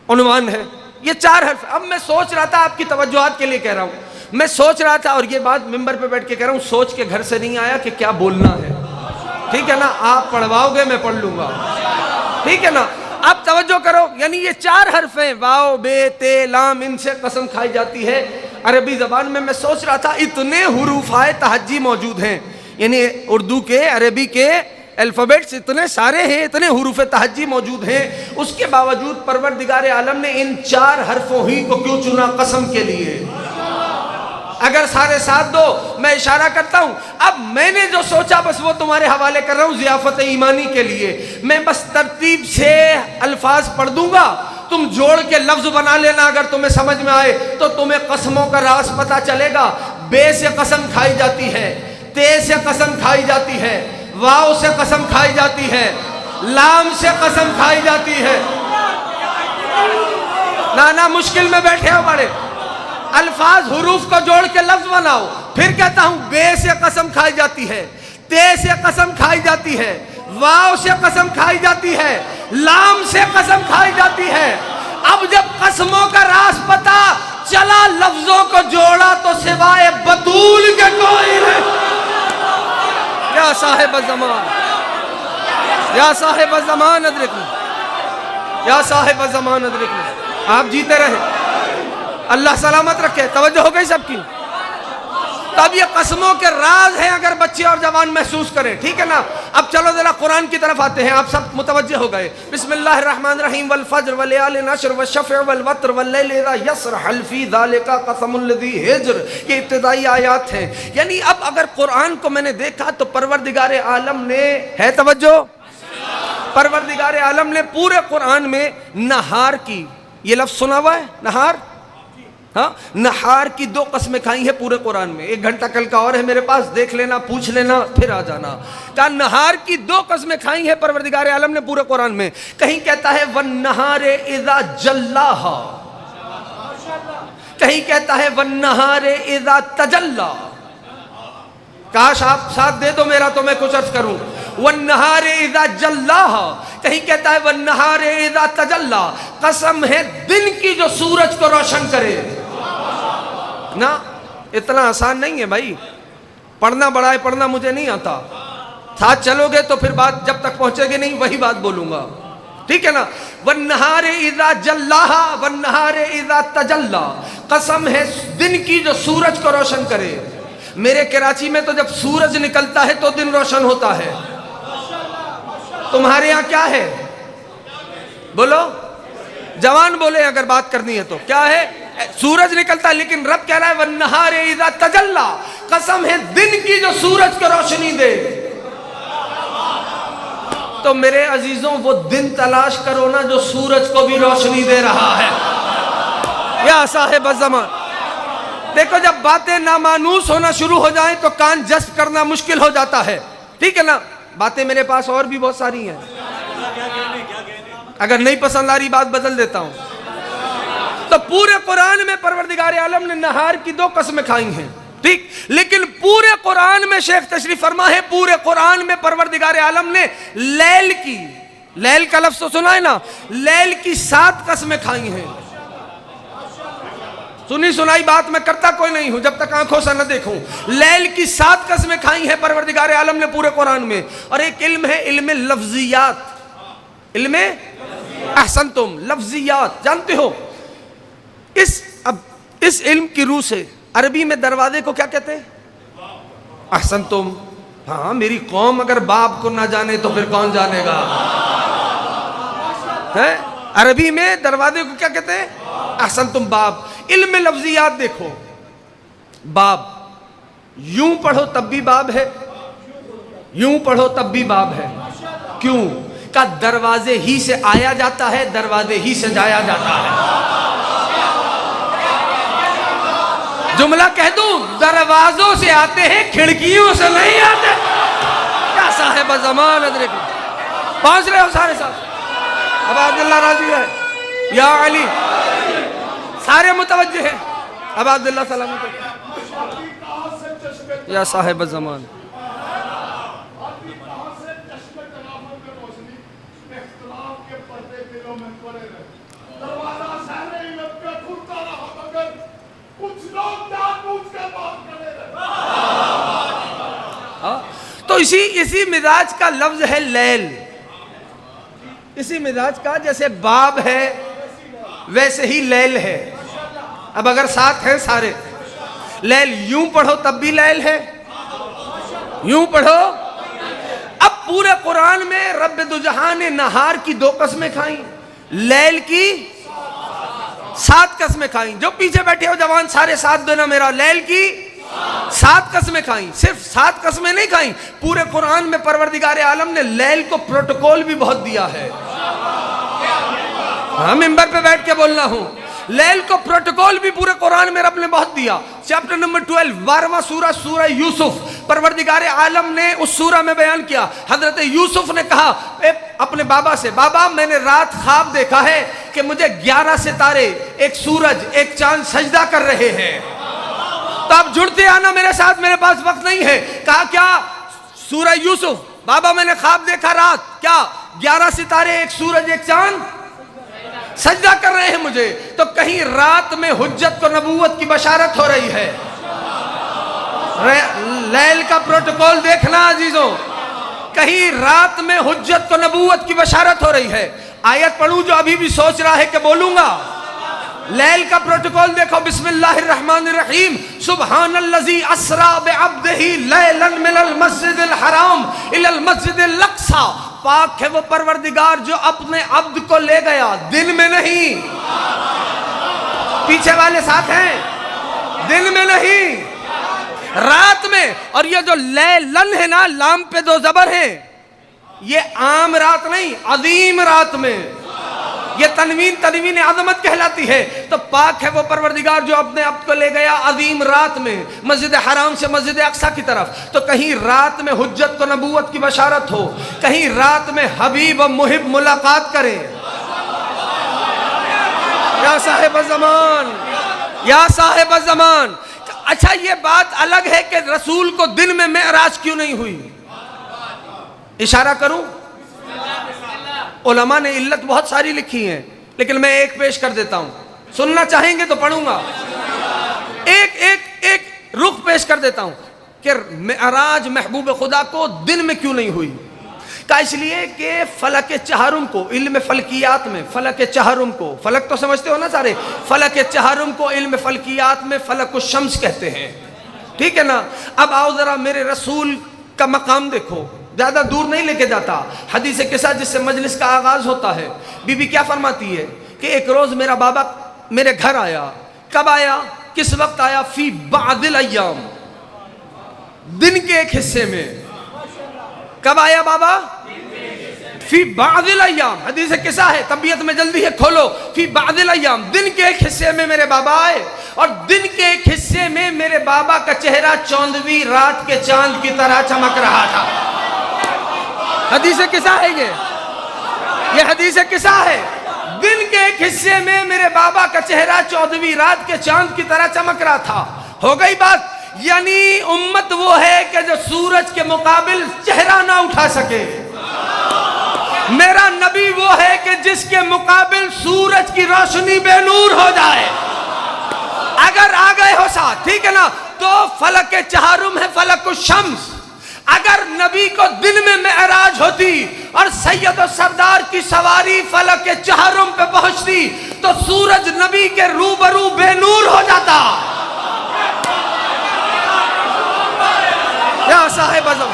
عنوان ہے، یہ 4 حرف۔ اب میں سوچ رہا تھا، آپ کی توجہات کے لیے کہہ رہا ہوں، میں سوچ رہا تھا، اور یہ بات ممبر پہ بیٹھ کے کہہ رہا ہوں، سوچ کے گھر سے نہیں آیا کہ کیا بولنا ہے، ٹھیک ہے نا؟ آپ پڑھواؤ گے، میں پڑھ لوں گا، ٹھیک ہے نا؟ اب توجہ کرو، یعنی یہ 4 حرف ہیں، واو، بے، تے، لام، ان سے قسم کھائی جاتی ہے عربی زبان میں۔ میں سوچ رہا تھا اتنے حروف تہجی موجود ہیں، یعنی اردو کے، عربی کے الفابیٹس اتنے سارے ہیں، اتنے حروف تہجی موجود ہیں، اس کے باوجود پروردگار عالم نے ان 4 حرفوں ہی کو کیوں چنا قسم کے لیے؟ اگر سارے ساتھ دو، میں اشارہ کرتا ہوں، اب میں نے جو سوچا بس وہ تمہارے حوالے کر رہا ہوں ضیافت ایمانی کے لیے۔ میں بس ترتیب سے الفاظ پڑھ دوں گا، تم جوڑ کے لفظ بنا لینا، اگر تمہیں سمجھ میں آئے تو تمہیں قسموں کا راز پتہ چلے گا۔ بے سے قسم کھائی جاتی ہے، تے سے قسم کھائی جاتی ہے، واو سے قسم کھائی جاتی ہے، لام سے قسم کھائی جاتی ہے۔ نانا مشکل میں بیٹھے ہو بڑے، الفاظ حروف کو جوڑ کے لفظ بناؤ۔ پھر کہتا ہوں بے سے قسم کھائی جاتی ہے، تے سے قسم کھائی جاتی ہے، واو سے قسم کھائی جاتی ہے، لام سے قسم کھائی جاتی ہے۔ اب جب قسموں کا راز پتا چلا، لفظوں کو جوڑا تو سوائے بطول کے کوئی نہیں۔ یا صاحب الزمان، یا صاحب الزمان ادرکنا، یا صاحب الزمان ادرکنا۔ آپ جیتے رہے، اللہ سلامت رکھے۔ توجہ ہو گئی سب کی؟ تب یہ قسموں کے راز ہیں، اگر بچے اور جوان محسوس کریں، ٹھیک ہے نا؟ اب چلو ذرا قرآن کی طرف آتے ہیں، آپ سب متوجہ ہو گئے۔ بسم اللہ الرحمن الرحیم، والفجر ولیال نشر والشفع والوتر واللیل اذا یسر هل فی ذلک قسم الذی ہجر، یہ ابتدائی آیات ہیں۔ یعنی اب اگر قرآن کو میں نے دیکھا تو پروردگار عالم نے، ہے توجہ، پروردگار عالم نے پورے قرآن میں نہار کی، یہ لفظ سنا ہوا ہے نہار؟ ہاں، نہار کی 2 قسمیں کھائی ہیں پورے قرآن میں۔ 1 گھنٹہ کل کا اور ہے میرے پاس، دیکھ لینا، پوچھ لینا، پھر آ جانا۔ کہا نہار کی 2 قسمیں کھائی ہیں پروردگار عالم نے پورے قرآن میں۔ کہیں کہتا ہے وَالنَّهَارِ إِذَا جَلَّاهَا، کہیں کہتا ہے وَالنَّهَارِ إِذَا تَجَلَّا۔ کاش آپ ساتھ دے دو میرا تو میں کچھ عرض کروں۔ وَالنَّهَارِ إِذَا جَلَّاهَا، کہیں کہتا ہے وَالنَّهَارِ إِذَا تَجَلَّا، قسم ہے دن کی جو سورج کو روشن کرے۔ نا اتنا آسان نہیں ہے بھائی، پڑھنا بڑا ہے، پڑھنا مجھے نہیں آتا، ساتھ چلو گے تو پھر بات جب تک پہنچے گے نہیں وہی بات بولوں گا، ٹھیک ہے نا؟ وَالنَّهَارِ إِذَا جَلَّاهَا وَالنَّهَارِ إِذَا تَجَلَّا، قسم ہے دن کی جو سورج کو روشن کرے۔ میرے کراچی میں تو جب سورج نکلتا ہے تو دن روشن ہوتا ہے، تمہارے یہاں کیا ہے؟ بولو، جوان بولے اگر بات کرنی ہے تو کیا ہے؟ سورج نکلتا ہے، لیکن رب کہہ رہا ہے وَالنَّهَارِ إِذَا تَجَلَّا، قسم ہے دن کی جو سورج کو روشنی دے۔ تو میرے عزیزوں وہ دن تلاش کرو نا جو سورج کو بھی روشنی دے رہا ہے۔ یا صاحب الزمان، دیکھو جب باتیں نامانوس ہونا شروع ہو جائیں تو کان جذب کرنا مشکل ہو جاتا ہے، ٹھیک ہے نا؟ باتیں میرے پاس اور بھی بہت ساری ہیں، اگر نہیں پسند آ رہی بات بدل دیتا ہوں۔ تو پورے قرآن میں پروردگار عالم نے نہار کی 2 قسمیں کھائی ہیں، ٹھیک؟ لیکن پورے قرآن میں شیخ تشریف فرما ہے، پورے قرآن میں پروردگار عالم نے لیل کی، لیل کا لفظ تو سنا ہے نا، لیل کی 7 قسمیں کھائی ہیں۔ سنی سنائی بات میں کرتا کوئی نہیں ہوں جب تک آنکھوں سے نہ دیکھوں۔ لیل کی 7 قسمیں کھائی ہیں پروردگار عالم نے پورے قرآن میں۔ اور ایک علم ہے علم لفظیات، علم احسنتم لفظیات، جانتے ہو اس علم کی روح سے عربی میں دروازے کو کیا کہتے ہیں؟ احسنتم۔ ہاں، میری قوم اگر باپ کو نہ جانے تو پھر کون جانے گا؟ عربی میں دروازے کو کیا کہتے ہیں؟ احسنتم، باب۔ علم لفظیات دیکھو، باب یوں پڑھو تب بھی باب ہے، یوں پڑھو تب بھی باب ہے۔ کیوں؟ کہ دروازے ہی سے آیا جاتا ہے، دروازے ہی سے جایا جاتا ہے۔ جملہ کہہ دوں، دروازوں سے آتے ہیں، کھڑکیوں سے نہیں آتے۔ کیا صاحب زمان ادرک، پہنچ رہے ہو سارے ساتھ؟ اب عبداللہ راضی ہے، یا علی، سارے متوجہ ہیں؟ اب عبداللہ سلامت ہے، یا صاحب زمان۔ اختلاف کے پردے دلوں میں پڑے رہے، دروازہ تو اسی مزاج کا لفظ ہے لیل. اسی مزاج کا جیسے باب ہے ویسے ہی لیل ہے. اب اگر ساتھ ہیں سارے, لیل یوں پڑھو تب بھی لیل ہے, یوں پڑھو. اب پورے قرآن میں رب دو جہان نے نہار کی 2 قسمیں کھائیں, لیل کی 7 قسمیں کھائیں. جو پیچھے بیٹھے ہو جوان سارے ساتھ دینا میرا, لیل کی 7 قسمیں کھائیں. صرف 7 قسمیں نہیں کھائیں, پورے قرآن میں پروردگار عالم نے لیل کو پروٹوکول بھی بہت دیا ہے. ہاں ممبر پہ بیٹھ کے بولنا ہوں, لیل کو پروٹوکول بھی پورے قرآن میں رب نے بہت دیا. چیپٹر نمبر 12 12واں سورہ, سورہ یوسف, پروردگار عالم نے اس سورہ میں بیان کیا. حضرت یوسف نے کہا اپنے بابا سے, بابا میں نے رات خواب دیکھا ہے کہ مجھے 11 ستارے, ایک سورج, ایک چاند سجدہ کر رہے ہیں. تو اب جڑتے آنا میرے ساتھ, میرے پاس وقت نہیں ہے. کہا کیا؟ سورہ یوسف, بابا میں نے خواب دیکھا رات, کیا 11 ستارے, ایک سورج, ایک چاند سجدہ کر رہے ہیں مجھے. تو کہیں رات میں حجت کو نبوت کی بشارت ہو رہی ہے. لیل کا پروٹوکول دیکھنا عزیزوں, کہیں رات میں حجت کو نبوت کی بشارت ہو رہی ہے. آیت پڑھوں جو ابھی بھی سوچ رہا ہے کہ بولوں گا. لیل کا پروٹوکول دیکھو, بسم اللہ الرحمن الرحیم. سبحان الذی اسری بعبدہ لیلا من المسجد الحرام الی المسجد الاقصی. پاک ہے وہ پروردگار جو اپنے عبد کو لے گیا, دن میں نہیں. پیچھے والے ساتھ ہیں, دن میں نہیں, رات میں. اور یہ جو لیلن ہے نا, لام پہ 2 زبر ہیں, یہ عام رات نہیں, عظیم رات میں. یہ تنوین عظمت کہلاتی ہے. تو پاک ہے وہ پروردگار جو اپنے عبد کو لے گیا عظیم رات میں مسجد حرام سے مسجد اقصیٰ کی طرف. تو کہیں رات میں حجت کو نبوت کی بشارت ہو, کہیں رات میں حبیب و محب ملاقات کرے. یا صاحب الزمان, یا صاحب الزمان. اچھا یہ بات الگ ہے کہ رسول کو دن میں معراج کیوں نہیں ہوئی. اشارہ کروں, علماء نے علت بہت ساری لکھی ہیں, لیکن میں ایک پیش کر دیتا ہوں. سننا چاہیں گے تو پڑھوں گا. ایک رخ پیش کر دیتا ہوں کہ معراج محبوب خدا کو دن میں کیوں نہیں ہوئی. کہ اس لیے کہ فلک چہارم کو, علم فلکیات میں فلک چہارم کو, فلک تو سمجھتے ہو نا سارے, فلک چہارم کو علم فلکیات میں فلک الشمس کہتے ہیں. ٹھیک ہے نا. اب آؤ ذرا میرے رسول کا مقام دیکھو, زیادہ دور نہیں لے کے جاتا. حدیث قصہ جس سے مجلس کا آغاز ہوتا ہے, بی بی کیا فرماتی ہے کہ ایک روز میرا بابا میرے گھر آیا. کب آیا, کس وقت آیا؟ فی بعض الایام, دن کے ایک حصے میں. کب آیا بابا؟ فی بعض الایام. حدیث قصہ ہے, طبیعت میں جلدی ہے, کھولو. فی بعض الایام, دن کے ایک حصے میں میرے بابا آئے, اور دن کے ایک حصے میں میرے بابا کا چہرہ 14ویں رات کے چاند کی طرح چمک رہا تھا. حدیث قصہ ہے یہ حدیث قصہ ہے. دن کے ایک حصے میں میرے بابا کا چہرہ 14ویں رات کے چاند کی طرح چمک رہا تھا. ہو گئی بات. یعنی امت وہ ہے کہ جو سورج کے مقابل چہرہ نہ اٹھا سکے. میرا نبی وہ ہے کہ جس کے مقابل سورج کی روشنی بے نور ہو جائے. اگر آ گئے ہو ساتھ, ٹھیک ہے نا, تو فلک چہارم ہے فلک الشمس. اگر نبی کو دن میں معراج ہوتی اور سید و سردار کی سواری فلک چہارم پہ پہنچتی تو سورج نبی کے روبرو بے نور ہو جاتا. یا صاحب اعظم.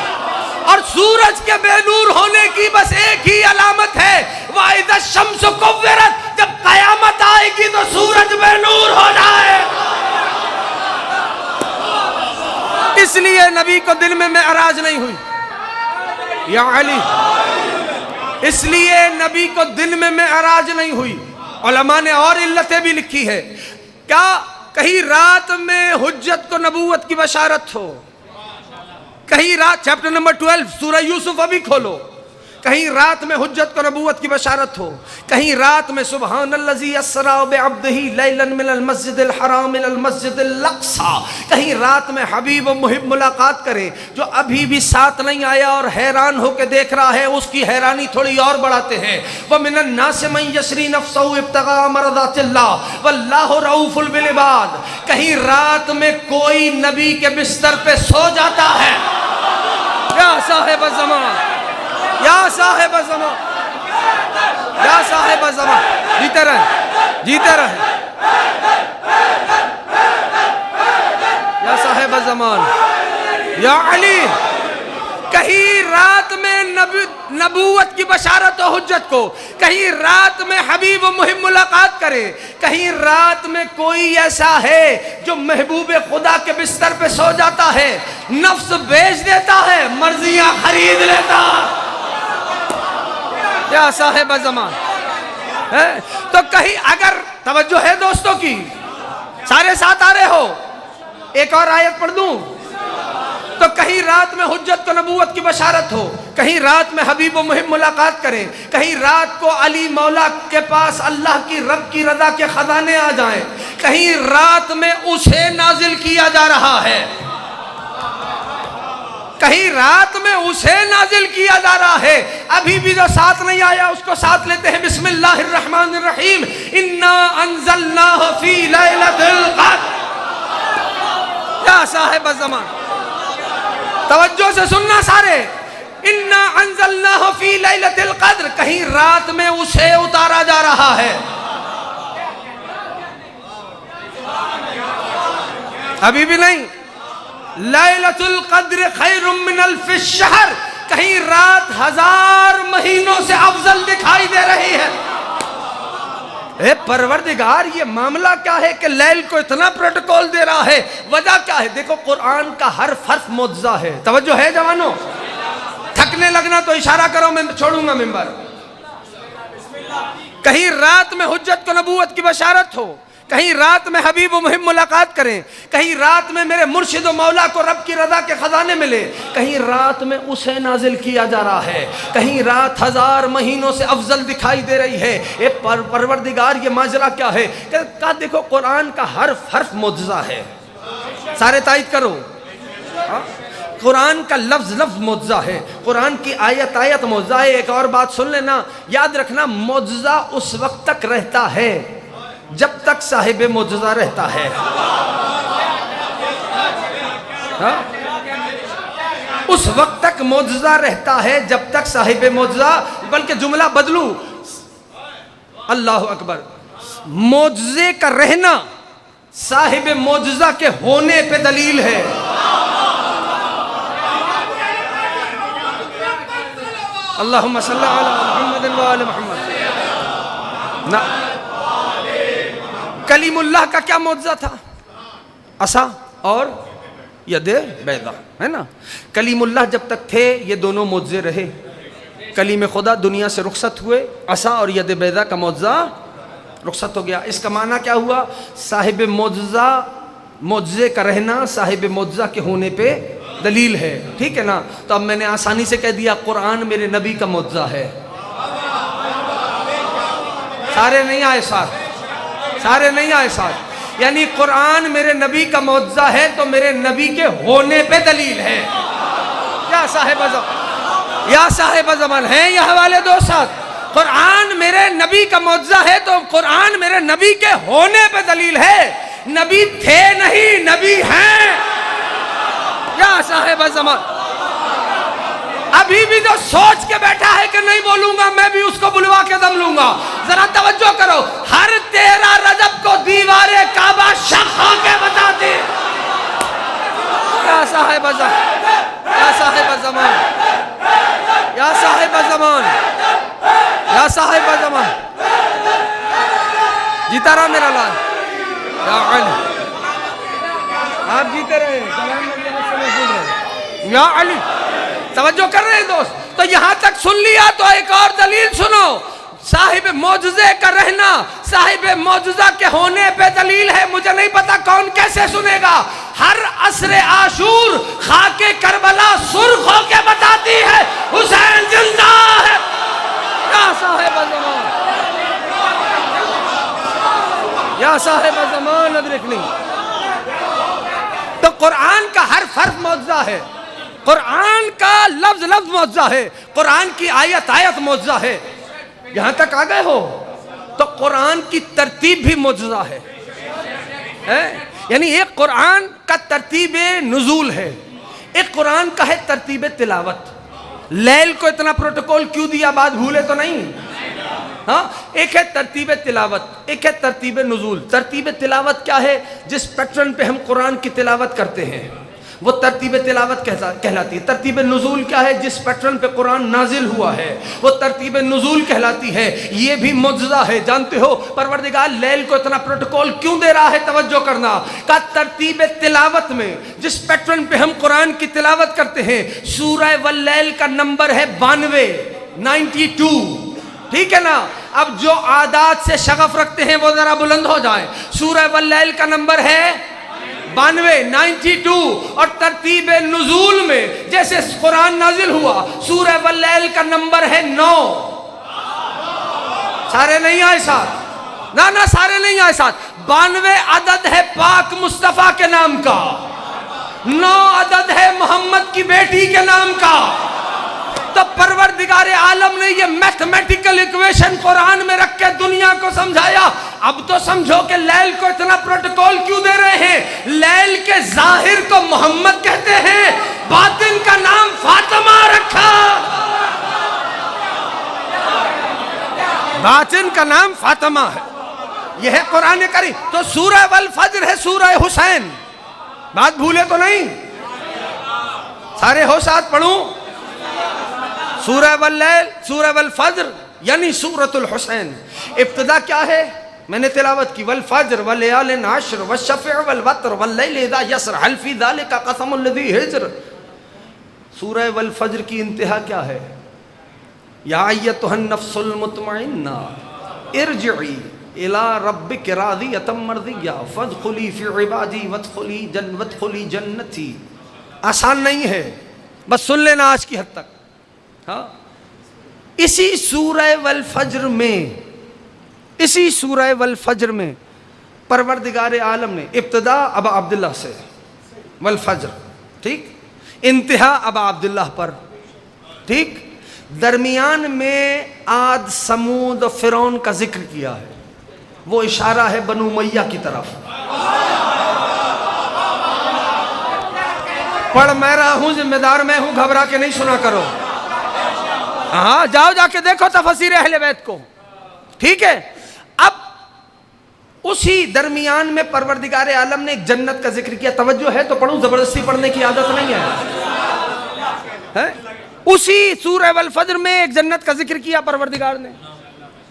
اور سورج کے بے نور ہونے کی بس ایک ہی علامت ہے, وَإِذَا الشَّمْسُ كُوِّرَتْ, جب قیامت آئے گی تو سورج بے نور ہو جائے. اس لیے نبی کو دن میں معراج نہیں ہوئی. یا علی, اس لیے نبی کو دن میں معراج نہیں ہوئی. علماء نے اور علتیں بھی لکھی ہے. کیا کہیں رات میں حجت کو نبوت کی بشارت ہو, کہیں رات. چیپٹر نمبر 12 سورہ یوسف ابھی کھولو. کہیں رات میں حجت کو نبوت کی بشارت ہو، کہیں رات میں سبحان الذی اسریٰ بعبدہ لیلا من المسجد الحرام الی المسجد الاقصیٰ، کہیں رات میں حبیب و محب ملاقات کرے جو ابھی بھی ساتھ نہیں آیا اور حیران ہو کے دیکھ رہا ہے، اس کی حیرانی تھوڑی اور بڑھاتے ہیں۔ وَمِنَ النَّاسِ مَن يَشْرِي نَفْسَهُ ابْتِغَاءَ مَرْضَاتِ اللَّهِ وَاللَّهُ رَءُوفٌ بِالْعِبَادِ، کہیں رات میں کوئی نبی کے بستر پہ سو جاتا ہے۔ یا صاحب الزمان، یا صاحب زمان، یا صاحب زمان، جیتے رہیں، جیتے رہیں، یا صاحب زمان، یا علی۔ کہیں رات میں نبوت کی بشارت و حجت کو، کہیں رات میں حبیب و محب ملاقات کرے، کہیں رات میں کوئی ایسا ہے جو محبوب خدا کے بستر پہ سو جاتا ہے، نفس بیچ دیتا ہے، مرضیاں خرید لیتا ہے۔ یا صاحب زمان، تو کہیں اگر توجہ ہے دوستوں کی، سارے ساتھ آ رہے ہو، ایک اور آیت پڑھ دوں، تو کہیں رات میں حجت کو نبوت کی بشارت ہو، کہیں رات میں حبیب و محب ملاقات کریں، کہیں رات کو علی مولا کے پاس اللہ کی رب کی رضا کے خزانے آ جائیں، کہیں رات میں اسے نازل کیا جا رہا ہے، کہیں رات میں اسے نازل کیا جا رہا ہے، ابھی بھی جو ساتھ نہیں آیا اس کو ساتھ لیتے ہیں۔ بسم اللہ الرحمن الرحیم، انا انزلناہ فی لیلۃ القدر۔ یا صاحب الزمان، توجہ سے سننا سارے، انا انزلناہ فی لیلۃ القدر، کہیں رات میں اسے اتارا جا رہا ہے، ابھی بھی نہیں۔ لیلۃ القدر خیر من الف الشہر، کہیں رات 1000 مہینوں سے افضل دکھائی دے رہی ہے۔ اے پروردگار، یہ معاملہ کیا ہے کہ لیل کو اتنا پروٹوکول دے رہا ہے؟ وجہ کیا ہے؟ دیکھو قرآن کا ہر حرف معجزہ ہے۔ توجہ ہے جوانوں؟ تھکنے لگنا تو اشارہ کرو، میں چھوڑوں گا ممبر۔ کہیں رات میں حجت کو نبوت کی بشارت ہو، کہیں رات میں حبیب و محب ملاقات کریں، کہیں رات میں میرے مرشد و مولا کو رب کی رضا کے خزانے ملے، کہیں رات میں اسے نازل کیا جا رہا ہے، کہیں رات 1000 مہینوں سے افضل دکھائی دے رہی ہے۔ اے پروردگار، یہ ماجرا کیا ہے؟ کہ دیکھو قرآن کا ہر حرف معجزہ ہے، سارے تائید کرو، قرآن کا لفظ لفظ معجزہ ہے، قرآن کی آیت آیت معجزہ ہے۔ ایک اور بات سن لینا، یاد رکھنا، معجزہ اس وقت تک رہتا ہے جب تک صاحب معجزہ رہتا ہے۔ اس وقت تک معجزہ رہتا ہے جب تک صاحب معجزہ، بلکہ جملہ بدلو، اللہ اکبر، معجزے کا رہنا صاحب معجزہ کے ہونے پہ دلیل ہے۔ اللہم صلی علی محمد و آل محمد۔ کلیم اللہ کا کیا معجزہ تھا؟ عصا اور ید بیضا، ہے نا؟ کلیم اللہ جب تک تھے یہ دونوں معجزے رہے، کلیم خدا دنیا سے رخصت ہوئے، عصا اور ید بیضا کا معجزہ رخصت ہو گیا۔ اس کا معنی کیا ہوا؟ صاحب معجزہ، معجزے کا رہنا صاحب معجزہ کے ہونے پہ دلیل ہے، ٹھیک ہے نا؟ تو اب میں نے آسانی سے کہہ دیا قرآن میرے نبی کا معجزہ ہے۔ سارے نہیں آئے ساتھ، سارے نہیں آئے ساتھ، یعنی قرآن میرے نبی کا معجزہ ہے تو میرے نبی کے ہونے پہ دلیل ہے۔ یا صاحب زمان، یا صاحب زمان، ہیں یہ حوالے دو ساتھ؟ قرآن میرے نبی کا معجزہ ہے تو قرآن میرے نبی کے ہونے پہ دلیل ہے۔ نبی تھے نہیں، نبی ہیں۔ یا صاحب زمان، ابھی بھی جو سوچ کے بیٹھا ہے کہ نہیں بولوں گا، میں بھی اس کو بلوا کے دم لوں گا۔ ذرا توجہ کرو، ہر 13 رجب کو دیوار کعبہ شق ہو کے بتاتی۔ یا صاحب زمان، یا صاحب زمان، یا صاحب زمان، یا صاحب زمان، جیتا رہا میرا لال، یا علی، آپ جیتے رہے، یا علی۔ توجہ کر رہے ہیں دوست؟ تو یہاں تک سن لیا تو ایک اور دلیل سنو، صاحب معجزے کا رہنا صاحب معجزہ کے ہونے پہ دلیل ہے۔ مجھے نہیں پتا کون کیسے سنے گا، ہر عصر عاشور خاک کربلا سرخ ہو کے بتاتی ہے حسین زندہ ہے. یا صاحب زمان، یا صاحب زمان ادرکنی. تو قرآن کا ہر حرف معجزہ ہے، قرآن کا لفظ لفظ معجزہ ہے، قرآن کی آیت آیت معجزہ ہے. یہاں تک آ گئے ہو؟ تو قرآن کی ترتیب بھی معجزہ ہے. یعنی ایک قرآن کا ترتیب نزول ہے، ایک قرآن کا ہے ترتیب تلاوت. لیل کو اتنا پروٹوکول کیوں دیا، بات بھولے تو نہیں؟ ہاں، ایک ہے ترتیب تلاوت، ایک ہے ترتیب نزول. ترتیب تلاوت کیا ہے؟ جس پیٹرن پہ ہم قرآن کی تلاوت کرتے ہیں وہ ترتیب تلاوت کہلاتی ہے. ترتیب نزول کیا ہے؟ جس پیٹرن پہ قرآن نازل ہوا ہے وہ ترتیب نزول کہلاتی ہے. یہ بھی معجزہ ہے. جانتے ہو پروردگار لیل کو اتنا پروٹوکول کیوں دے رہا ہے؟ توجہ کرنا. کہ ترتیب تلاوت میں جس پیٹرن پہ ہم قرآن کی تلاوت کرتے ہیں، سورہ واللیل کا نمبر ہے 92، ٹھیک ہے نا؟ اب جو عادات سے شغف رکھتے ہیں وہ ذرا بلند ہو جائیں. سورہ واللیل کا نمبر ہے 92. اور ترتیب نزول میں جیسے قرآن نازل ہوا، سورہ واللیل کا نمبر ہے 9. سارے نہیں آئے ساتھ؟ نہ سارے نہیں آئے ساتھ. 92 عدد ہے پاک مصطفیٰ کے نام کا، 9 عدد ہے محمد کی بیٹی کے نام کا. تو پروردگار عالم نے یہ میتھمیٹیکل ایکویشن قرآن میں رکھ کے دنیا کو سمجھایا. اب تو سمجھو کہ لیل کو اتنا پروٹوکول کیوں دے رہے ہیں. لیل کے ظاہر کو محمد کہتے ہیں، باطن کا نام فاطمہ رکھا. باطن کا نام فاطمہ ہے. یہ ہے قرآن کریم. تو سورہ والفجر ہے سورہ حسین. بات بھولے تو نہیں؟ سارے ہو ساتھ پڑھوں؟ سورہ واللیل، سورہ والفجر یعنی سورۃ الحسین. ابتدا کیا ہے؟ میں نے تلاوت کی، والفجر ولیال عشر والشفع والوتر واللیل اذا یسر هل فی ذلک قسم الذی ہجر. سورہ والفجر کی انتہا کیا ہے؟ یا ایتھا النفس المطمئنہ ارجعی الی ربک راضیۃ مرضیہ فادخلی فی عبادی وادخلی جنتی. آسان نہیں ہے، بس سن لینا آج کی حد تک. ہاں، اسی سورہ والفجر میں پروردگار عالم نے ابتدا ابا عبداللہ سے والفجر، ٹھیک، انتہا ابا عبداللہ پر، ٹھیک، درمیان میں عاد سمود و فرعون کا ذکر کیا ہے. وہ اشارہ ہے بنو امیہ کی طرف. پڑھ میں رہا ہوں، ذمہ دار میں ہوں، گھبرا کے نہیں سنا کرو. ہاں جاؤ جا کے دیکھو تفسیر اہل بیت کو، ٹھیک ہے. اب اسی درمیان میں پروردگار عالم نے ایک جنت کا ذکر کیا. توجہ ہے تو پڑھوں، زبردستی پڑھنے کی عادت نہیں ہے. اسی سورہ والفجر میں ایک جنت کا ذکر کیا پروردگار نے.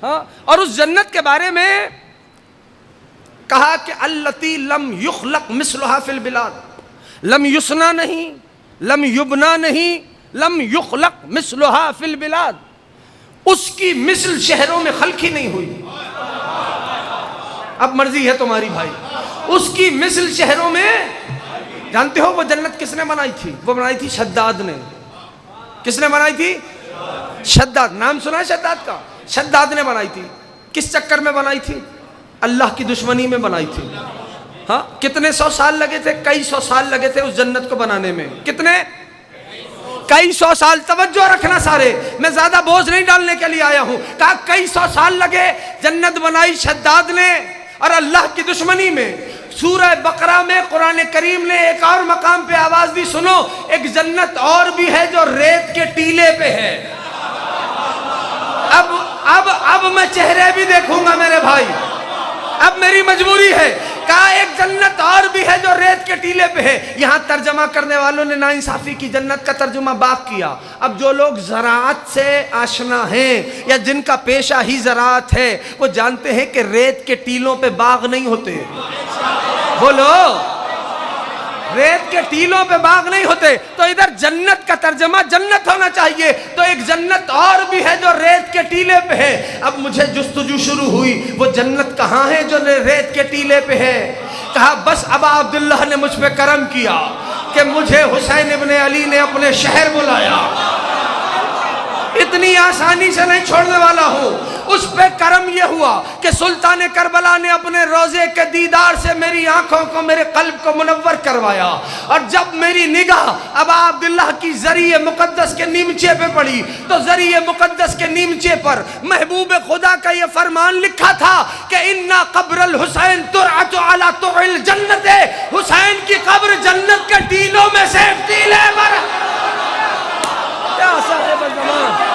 ہاں، اور اس جنت کے بارے میں کہا کہ التی لم یخلق مثلها فی البلاد. لم یسنا نہیں، لم یبنا نہیں، لم یخلق مثلها فی البلاد. اس کی مثل شہروں میں خلق ہی نہیں ہوئی. اب مرضی ہے تمہاری بھائی. اس کی مثل شہروں میں، جانتے ہو وہ جنت کس نے بنائی تھی؟ وہ بنائی تھی شداد نے. کس نے بنائی تھی؟ شداد. نام سنا ہے شداد کا؟ شداد نے بنائی تھی. کس چکر میں بنائی تھی؟ اللہ کی دشمنی میں بنائی تھی. ہاں، کتنے 100 سال لگے تھے؟ کئی 100 سال لگے تھے اس جنت کو بنانے میں. کتنے؟ کئی 100 سال. توجہ رکھنا سارے، میں زیادہ بوجھ نہیں ڈالنے کے لیے آیا ہوں. کہا کئی 100 سال لگے. جنت بنائی شداد نے اور اللہ کی دشمنی میں. سورہ بقرہ میں قرآن کریم نے ایک اور مقام پہ آواز دی، سنو، ایک جنت اور بھی ہے جو ریت کے ٹیلے پہ ہے. اب میں چہرے بھی دیکھوں گا میرے بھائی، اب میری مجبوری ہے. کہا ایک جنت اور بھی ہے جو ریت کے ٹیلے پہ ہے. یہاں ترجمہ کرنے والوں نے ناانصافی کی، جنت کا ترجمہ باغ کیا. اب جو لوگ زراعت سے آشنا ہیں یا جن کا پیشہ ہی زراعت ہے وہ جانتے ہیں کہ ریت کے ٹیلوں پہ باغ نہیں ہوتے. بولو، ریت کے ٹیلوں پہ باغ نہیں ہوتے. تو ادھر جنت کا ترجمہ جنت ہونا چاہیے. تو ایک جنت اور بھی ہے جو ریت کے ٹیلے پہ ہے. اب مجھے جستجو شروع ہوئی، وہ جنت کہاں ہے جو ریت کے ٹیلے پہ ہے؟ کہا بس ابا عبداللہ نے مجھ پہ کرم کیا کہ مجھے حسین ابن علی نے اپنے شہر بلایا، اتنی آسانی سے نہیں چھوڑنے والا ہوں۔ اس پہ کرم یہ ہوا کہ سلطان کربلا نے اپنے روزے کے دیدار سے میری آنکھوں کو، میرے قلب کو منور کروایا، اور جب میری نگاہ ابا عبداللہ کی ذریعہ مقدس کے نیمچے پہ پڑی تو ذریعہ مقدس کے نیمچے پر محبوب خدا کا یہ فرمان لکھا تھا کہ اِنَّا قبر الحسین تُرْعَةُ عَلَى طُعِ الْجَنَّةِ، حسین کی قبر جنت کے ٹیلوں میں سے ایک ٹیلے پر۔ یا صاحب الزمان،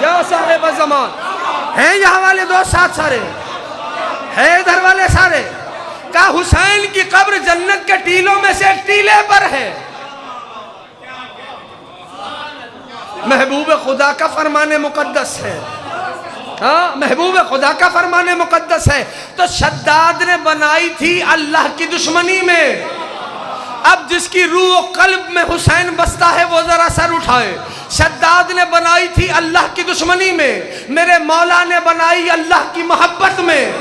یا صاحب الزمان، ہیں یہاں والے دوست ساتھ سارے، ہیں ادھر والے سارے؟ کہا حسین کی قبر جنت کے ٹیلوں میں سے ایک ٹیلے پر ہے۔ محبوب خدا کا فرمان مقدس ہے، ہاں محبوب خدا کا فرمان مقدس ہے۔ تو شداد نے بنائی تھی اللہ کی دشمنی میں۔ اب جس کی روح و قلب میں حسین بستا ہے وہ ذرا سر اٹھائے۔ شداد نے بنائی تھی اللہ کی دشمنی میں، میرے مولا نے بنائی اللہ کی محبت میں۔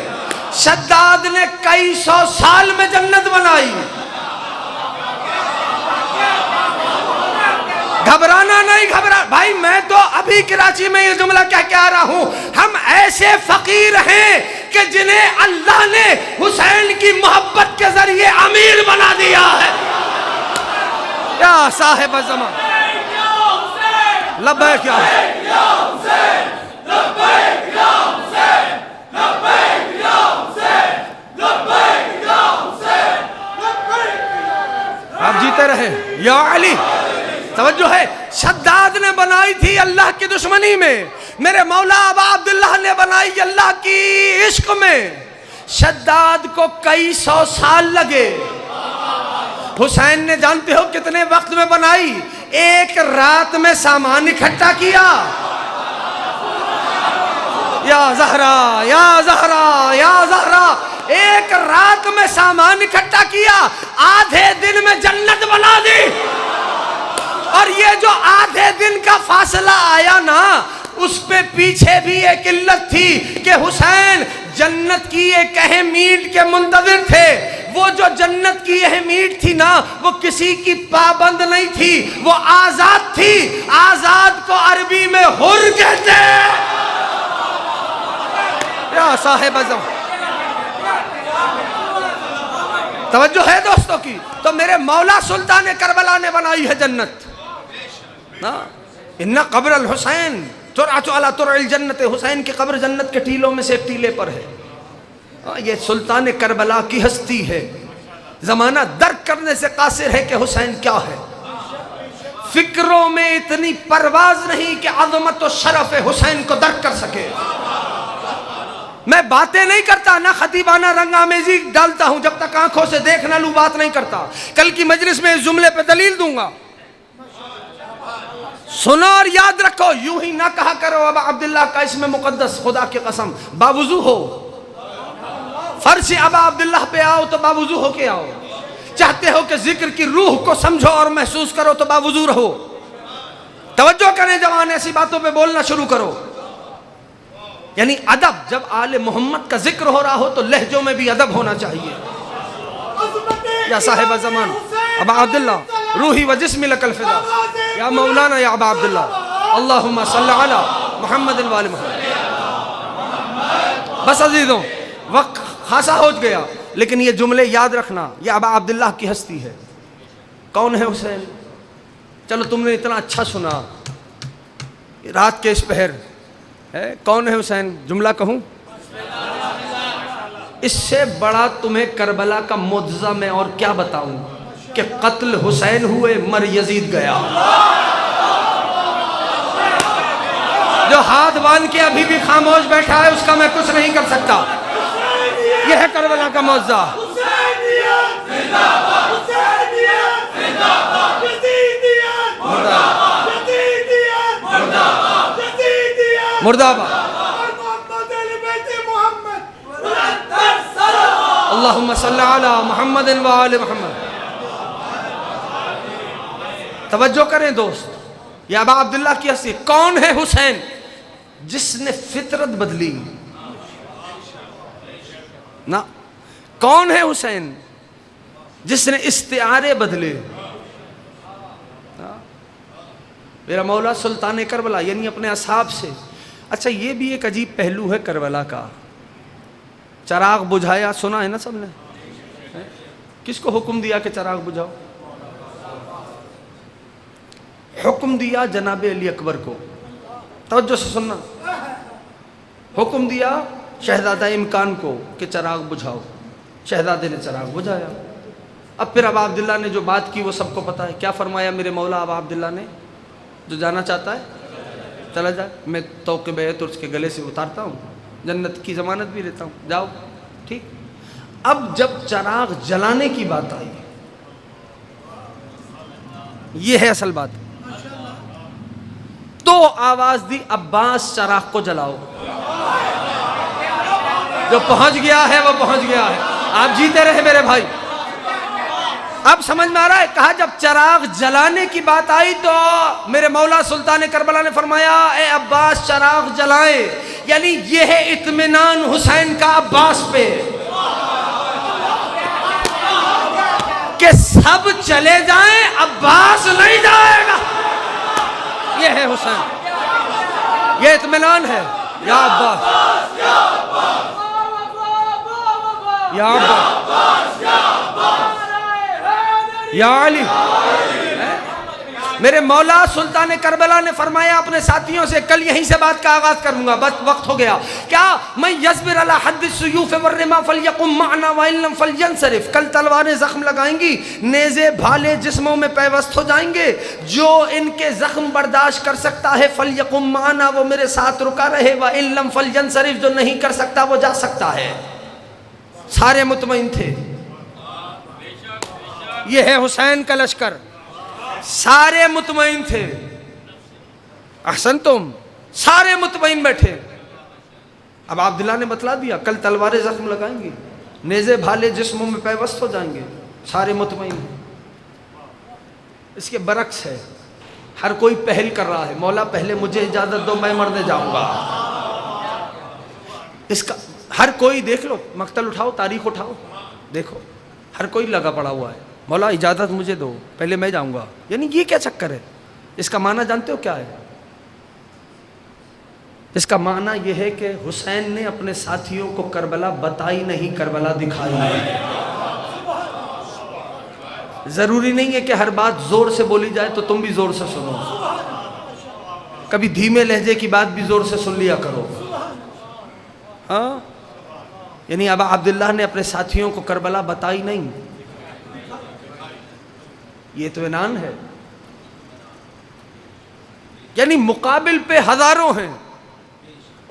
شداد نے کئی سو سال میں جنت بنائی۔ گھبرانا نہیں، بھائی میں تو ابھی کراچی میں یہ جملہ کہہ کے آ رہا ہوں، ہم ایسے فقیر ہیں کہ جنہیں اللہ نے حسین کی محبت کے ذریعے امیر بنا دیا ہے۔ یا صاحب الزمان، لبیک یا حسین، آپ جیتے رہے یا علی۔ توجہ ہے، شداد نے بنائی تھی اللہ کی دشمنی میں، میرے مولا ابا عبداللہ نے بنائی اللہ کی عشق میں۔ شداد کو کئی سو سال لگے، حسین نے جانتے ہو کتنے وقت میں بنائی؟ ایک رات میں سامان اکھٹا کیا۔ یا زہرا، یا زہرا، یا زہرا، ایک رات میں سامان اکھٹا کیا، آدھے دن میں جنت بنا دی۔ اور یہ جو آدھے دن کا فاصلہ آیا نا، اس پہ پیچھے بھی ایک علت تھی کہ حسین جنت کی ایک اہم میٹ کے منتظر تھے۔ وہ جو جنت کی اہم میٹ تھی نا، وہ کسی کی پابند نہیں تھی، وہ آزاد تھی۔ آزاد کو عربی میں حر کہتے ہیں۔ یا صاحب اعظم، توجہ ہے دوستوں کی؟ تو میرے مولا سلطان کربلا نے بنائی ہے جنت۔ اِنَّا قبر الحسین تُرْعَةُ عَلَى طُرْعِ الْجَنَّةِ، حسین کی قبر جنت کے ٹیلوں میں سے ایک ٹیلے پر ہے۔ یہ سلطان کربلا کی ہستی ہے، زمانہ درک کرنے سے قاصر ہے کہ حسین کیا ہے۔ فکروں میں اتنی پرواز نہیں کہ عظمت و شرف حسین کو درک کر سکے۔ میں باتیں نہیں کرتا، نہ خطیبانہ رنگ آمیزی ڈالتا ہوں، جب تک آنکھوں سے دیکھ نہ لوں بات نہیں کرتا۔ کل کی مجلس میں اس جملے پہ دلیل دوں گا، سنو اور یاد رکھو۔ یوں ہی نہ کہا کرو ابا عبداللہ کا اسم مقدس، خدا کی قسم باوضو ہو، فرض ابا عبداللہ پہ آؤ تو باوضو ہو کے آؤ۔ چاہتے ہو کہ ذکر کی روح کو سمجھو اور محسوس کرو تو باوضو رہو۔ توجہ کریں جوان، ایسی باتوں پہ بولنا شروع کرو۔ یعنی ادب، جب آل محمد کا ذکر ہو رہا ہو تو لہجوں میں بھی ادب ہونا چاہیے۔ یا صاحب زمان ابا عبداللہ، روحی و جسمی لک الفدا، یا مولانا یا ابا عبداللہ، اللہم صلی علی محمد و آل محمد۔ بس عزیزوں، وقت خاصا ہو گیا، لیکن یہ جملے یاد رکھنا، یہ ابا عبداللہ کی ہستی ہے۔ کون ہے حسین؟ چلو تم نے اتنا اچھا سنا رات کے اس پہر، کون ہے حسین؟ جملہ کہوں؟ اس سے بڑا تمہیں کربلا کا معجزہ میں اور کیا بتاؤں کہ قتل حسین ہوئے، مر یزید گیا۔ جو ہاتھ باندھ کے ابھی بھی خاموش بیٹھا ہے اس کا میں کچھ نہیں کر سکتا۔ یہ ہے کربلا کا معجزہ۔ مردہ آباد۔ اللہم صلی علی محمد و آل محمد۔ توجہ کریں دوست، یہ ابا عبداللہ کی ہستی۔ کون ہے حسین؟ جس نے فطرت بدلی نا۔ کون ہے حسین؟ جس نے استعارے بدلے. میرا مولا سلطان کربلا یعنی اپنے اصحاب سے. اچھا یہ بھی ایک عجیب پہلو ہے کربلا کا. چراغ بجھایا، سنا ہے نا سب نے؟ کس کو حکم دیا کہ چراغ بجھاؤ؟ حکم دیا جناب علی اکبر کو. توجہ سے سننا. حکم دیا شہزادہ امکان کو کہ چراغ بجھاؤ. شہزادے نے چراغ بجھایا. اب پھر ابا عبداللہ نے جو بات کی وہ سب کو پتہ ہے. کیا فرمایا میرے مولا ابا عبداللہ نے؟ جو جانا چاہتا ہے چلا جائے، میں توقع بیعت اس کے گلے سے اتارتا ہوں، جنت کی ضمانت بھی لیتا ہوں، جاؤ. ٹھیک. اب جب چراغ جلانے کی بات آئی، یہ ہے اصل بات، تو آواز دی عباس چراغ کو جلاؤ. جو پہنچ گیا ہے وہ پہنچ گیا ہے. آپ جیتے رہے میرے بھائی. اب سمجھ میں آ رہا ہے؟ کہا جب چراغ جلانے کی بات آئی تو میرے مولا سلطان کربلا نے فرمایا اے عباس چراغ جلائیں. یعنی یہ ہے اطمینان حسین کا عباس پہ کہ سب چلے جائیں عباس نہیں جائے گا. یہ ہے حسین، یہ اطمینان ہے. یا عباس یا عباس یا علی. میرے مولا سلطان کربلا نے فرمایا اپنے ساتھیوں سے، کل یہیں سے بات کا آغاز کروں گا، بس وقت ہو گیا. کیا میں یصبر علی حد السیوف والرما فلیقم معنا وان لم فلینصرف. کل تلواریں زخم لگائیں گی، نیزے بھالے جسموں میں پیوست ہو جائیں گے. جو ان کے زخم برداشت کر سکتا ہے فلیقم معنا، وہ میرے ساتھ رکا رہے. وان لم فلینصرف، جو نہیں کر سکتا وہ جا سکتا ہے. سارے مطمئن تھے. یہ ہے حسین کا لشکر. سارے مطمئن تھے. احسنتم. سارے مطمئن بیٹھے. اب عبداللہ نے بتلا دیا کل تلواریں زخم لگائیں گی، نیزے بھالے جسموں میں پیوست ہو جائیں گے. سارے مطمئن ہیں. اس کے برعکس ہے، ہر کوئی پہل کر رہا ہے. مولا پہلے مجھے اجازت دو، میں مرنے جاؤں گا. اس کا ہر کوئی دیکھ لو، مقتل اٹھاؤ، تاریخ اٹھاؤ، دیکھو ہر کوئی لگا پڑا ہوا ہے. مولا اجازت مجھے دو، پہلے میں جاؤں گا. یعنی یہ کیا چکر ہے؟ اس کا معنی جانتے ہو کیا ہے؟ اس کا معنی یہ ہے کہ حسین نے اپنے ساتھیوں کو کربلا بتائی نہیں، کربلا دکھائی ہے. ضروری نہیں ہے کہ ہر بات زور سے بولی جائے تو تم بھی زور سے سنو. کبھی دھیمے لہجے کی بات بھی زور سے سن لیا کرو. ہاں، یعنی ابا عبداللہ نے اپنے ساتھیوں کو کربلا بتائی نہیں. یہ اطمینان ہے. یعنی مقابل پہ ہزاروں ہیں،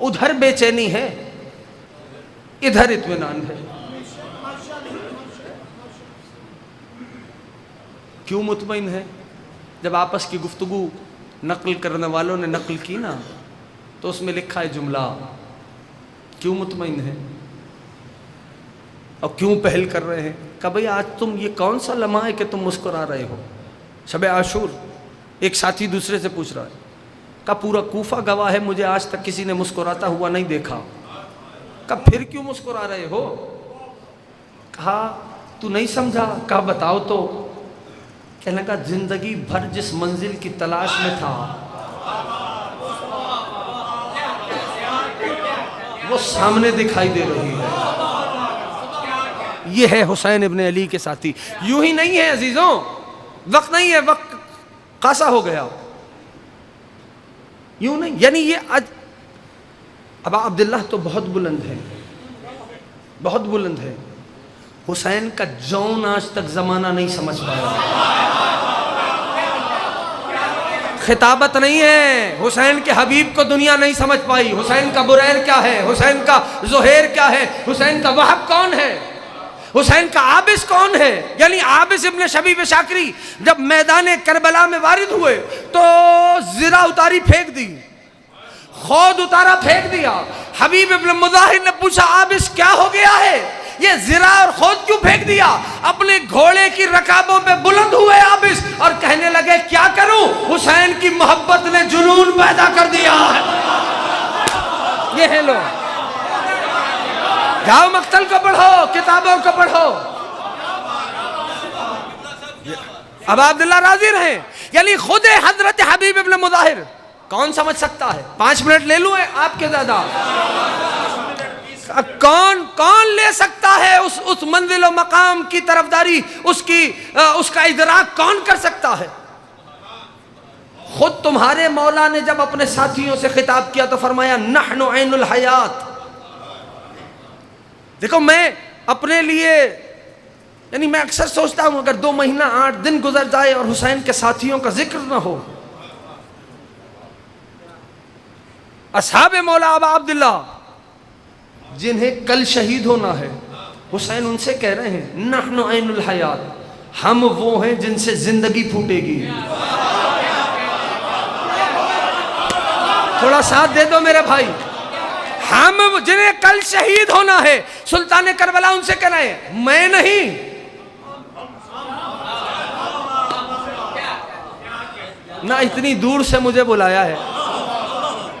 ادھر بے چینی ہے، ادھر اطمینان ہے. کیوں مطمئن ہے؟ جب آپس کی گفتگو نقل کرنے والوں نے نقل کی نا تو اس میں لکھا ہے جملہ. کیوں مطمئن ہے اور کیوں پہل کر رہے ہیں؟ کہ بھئی آج تم یہ کون سا لمحہ ہے کہ تم مسکرا رہے ہو؟ شب عاشور. ایک ساتھی دوسرے سے پوچھ رہا ہے کہ پورا کوفہ گواہ ہے، مجھے آج تک کسی نے مسکراتا ہوا نہیں دیکھا. کہ پھر کیوں مسکرا رہے ہو؟ کہا تو نہیں سمجھا؟ کہا بتاؤ تو. کہنے لگا زندگی بھر جس منزل کی تلاش میں تھا وہ سامنے دکھائی دے رہی ہے. یہ ہے حسین ابن علی کے ساتھی. یوں ہی نہیں ہے عزیزوں، وقت نہیں ہے، وقت قاسا ہو گیا. یوں نہیں، یعنی یہ ابا عبداللہ تو بہت بلند ہے، بہت بلند ہے. حسین کا جون آج تک زمانہ نہیں سمجھ پایا. خطابت نہیں ہے. حسین کے حبیب کو دنیا نہیں سمجھ پائی. حسین کا بریر کیا ہے، حسین کا زہیر کیا ہے، حسین کا وہب کون ہے، حسین کا عابس کون ہے. یعنی عابس ابن شبیب شاکری جب میدان کربلا میں وارد ہوئے تو زرہ اتاری پھینک دی، خود اتارا پھینک دیا. حبیب ابن مظاہر نے پوچھا عابس کیا ہو گیا ہے، یہ زرہ اور خود کیوں پھینک دیا؟ اپنے گھوڑے کی رکابوں پہ بلند ہوئے عابس اور کہنے لگے کیا کروں، حسین کی محبت نے جنون پیدا کر دیا ہے. یہ ہے لو، جاؤ مقتل کو پڑھو، کتابوں کو پڑھو. ابا عبداللہ راضی رہیں. یعنی خود حضرت حبیب ابن مظاہر کون سمجھ سکتا ہے؟ 5 منٹ لے لوں آپ کے زیادہ. کون لے سکتا ہے اس منزل و مقام کی طرفداری، اس کا ادراک کون کر سکتا ہے؟ خود تمہارے مولا نے جب اپنے ساتھیوں سے خطاب کیا تو فرمایا نحن عین الحیات. دیکھو میں اپنے لیے، یعنی میں اکثر سوچتا ہوں اگر 2 مہینہ 8 دن گزر جائے اور حسین کے ساتھیوں کا ذکر نہ ہو. اصحاب مولا ابا عبداللہ جنہیں کل شہید ہونا ہے، حسین ان سے کہہ رہے ہیں نحن عین الحیات، ہم وہ ہیں جن سے زندگی پھوٹے گی. تھوڑا ساتھ دے دو میرے بھائی. ہم جنہیں کل شہید ہونا ہے، سلطان کربلا ان سے کہہ رہے ہیں میں نہیں، نہ اتنی دور سے مجھے بلایا ہے.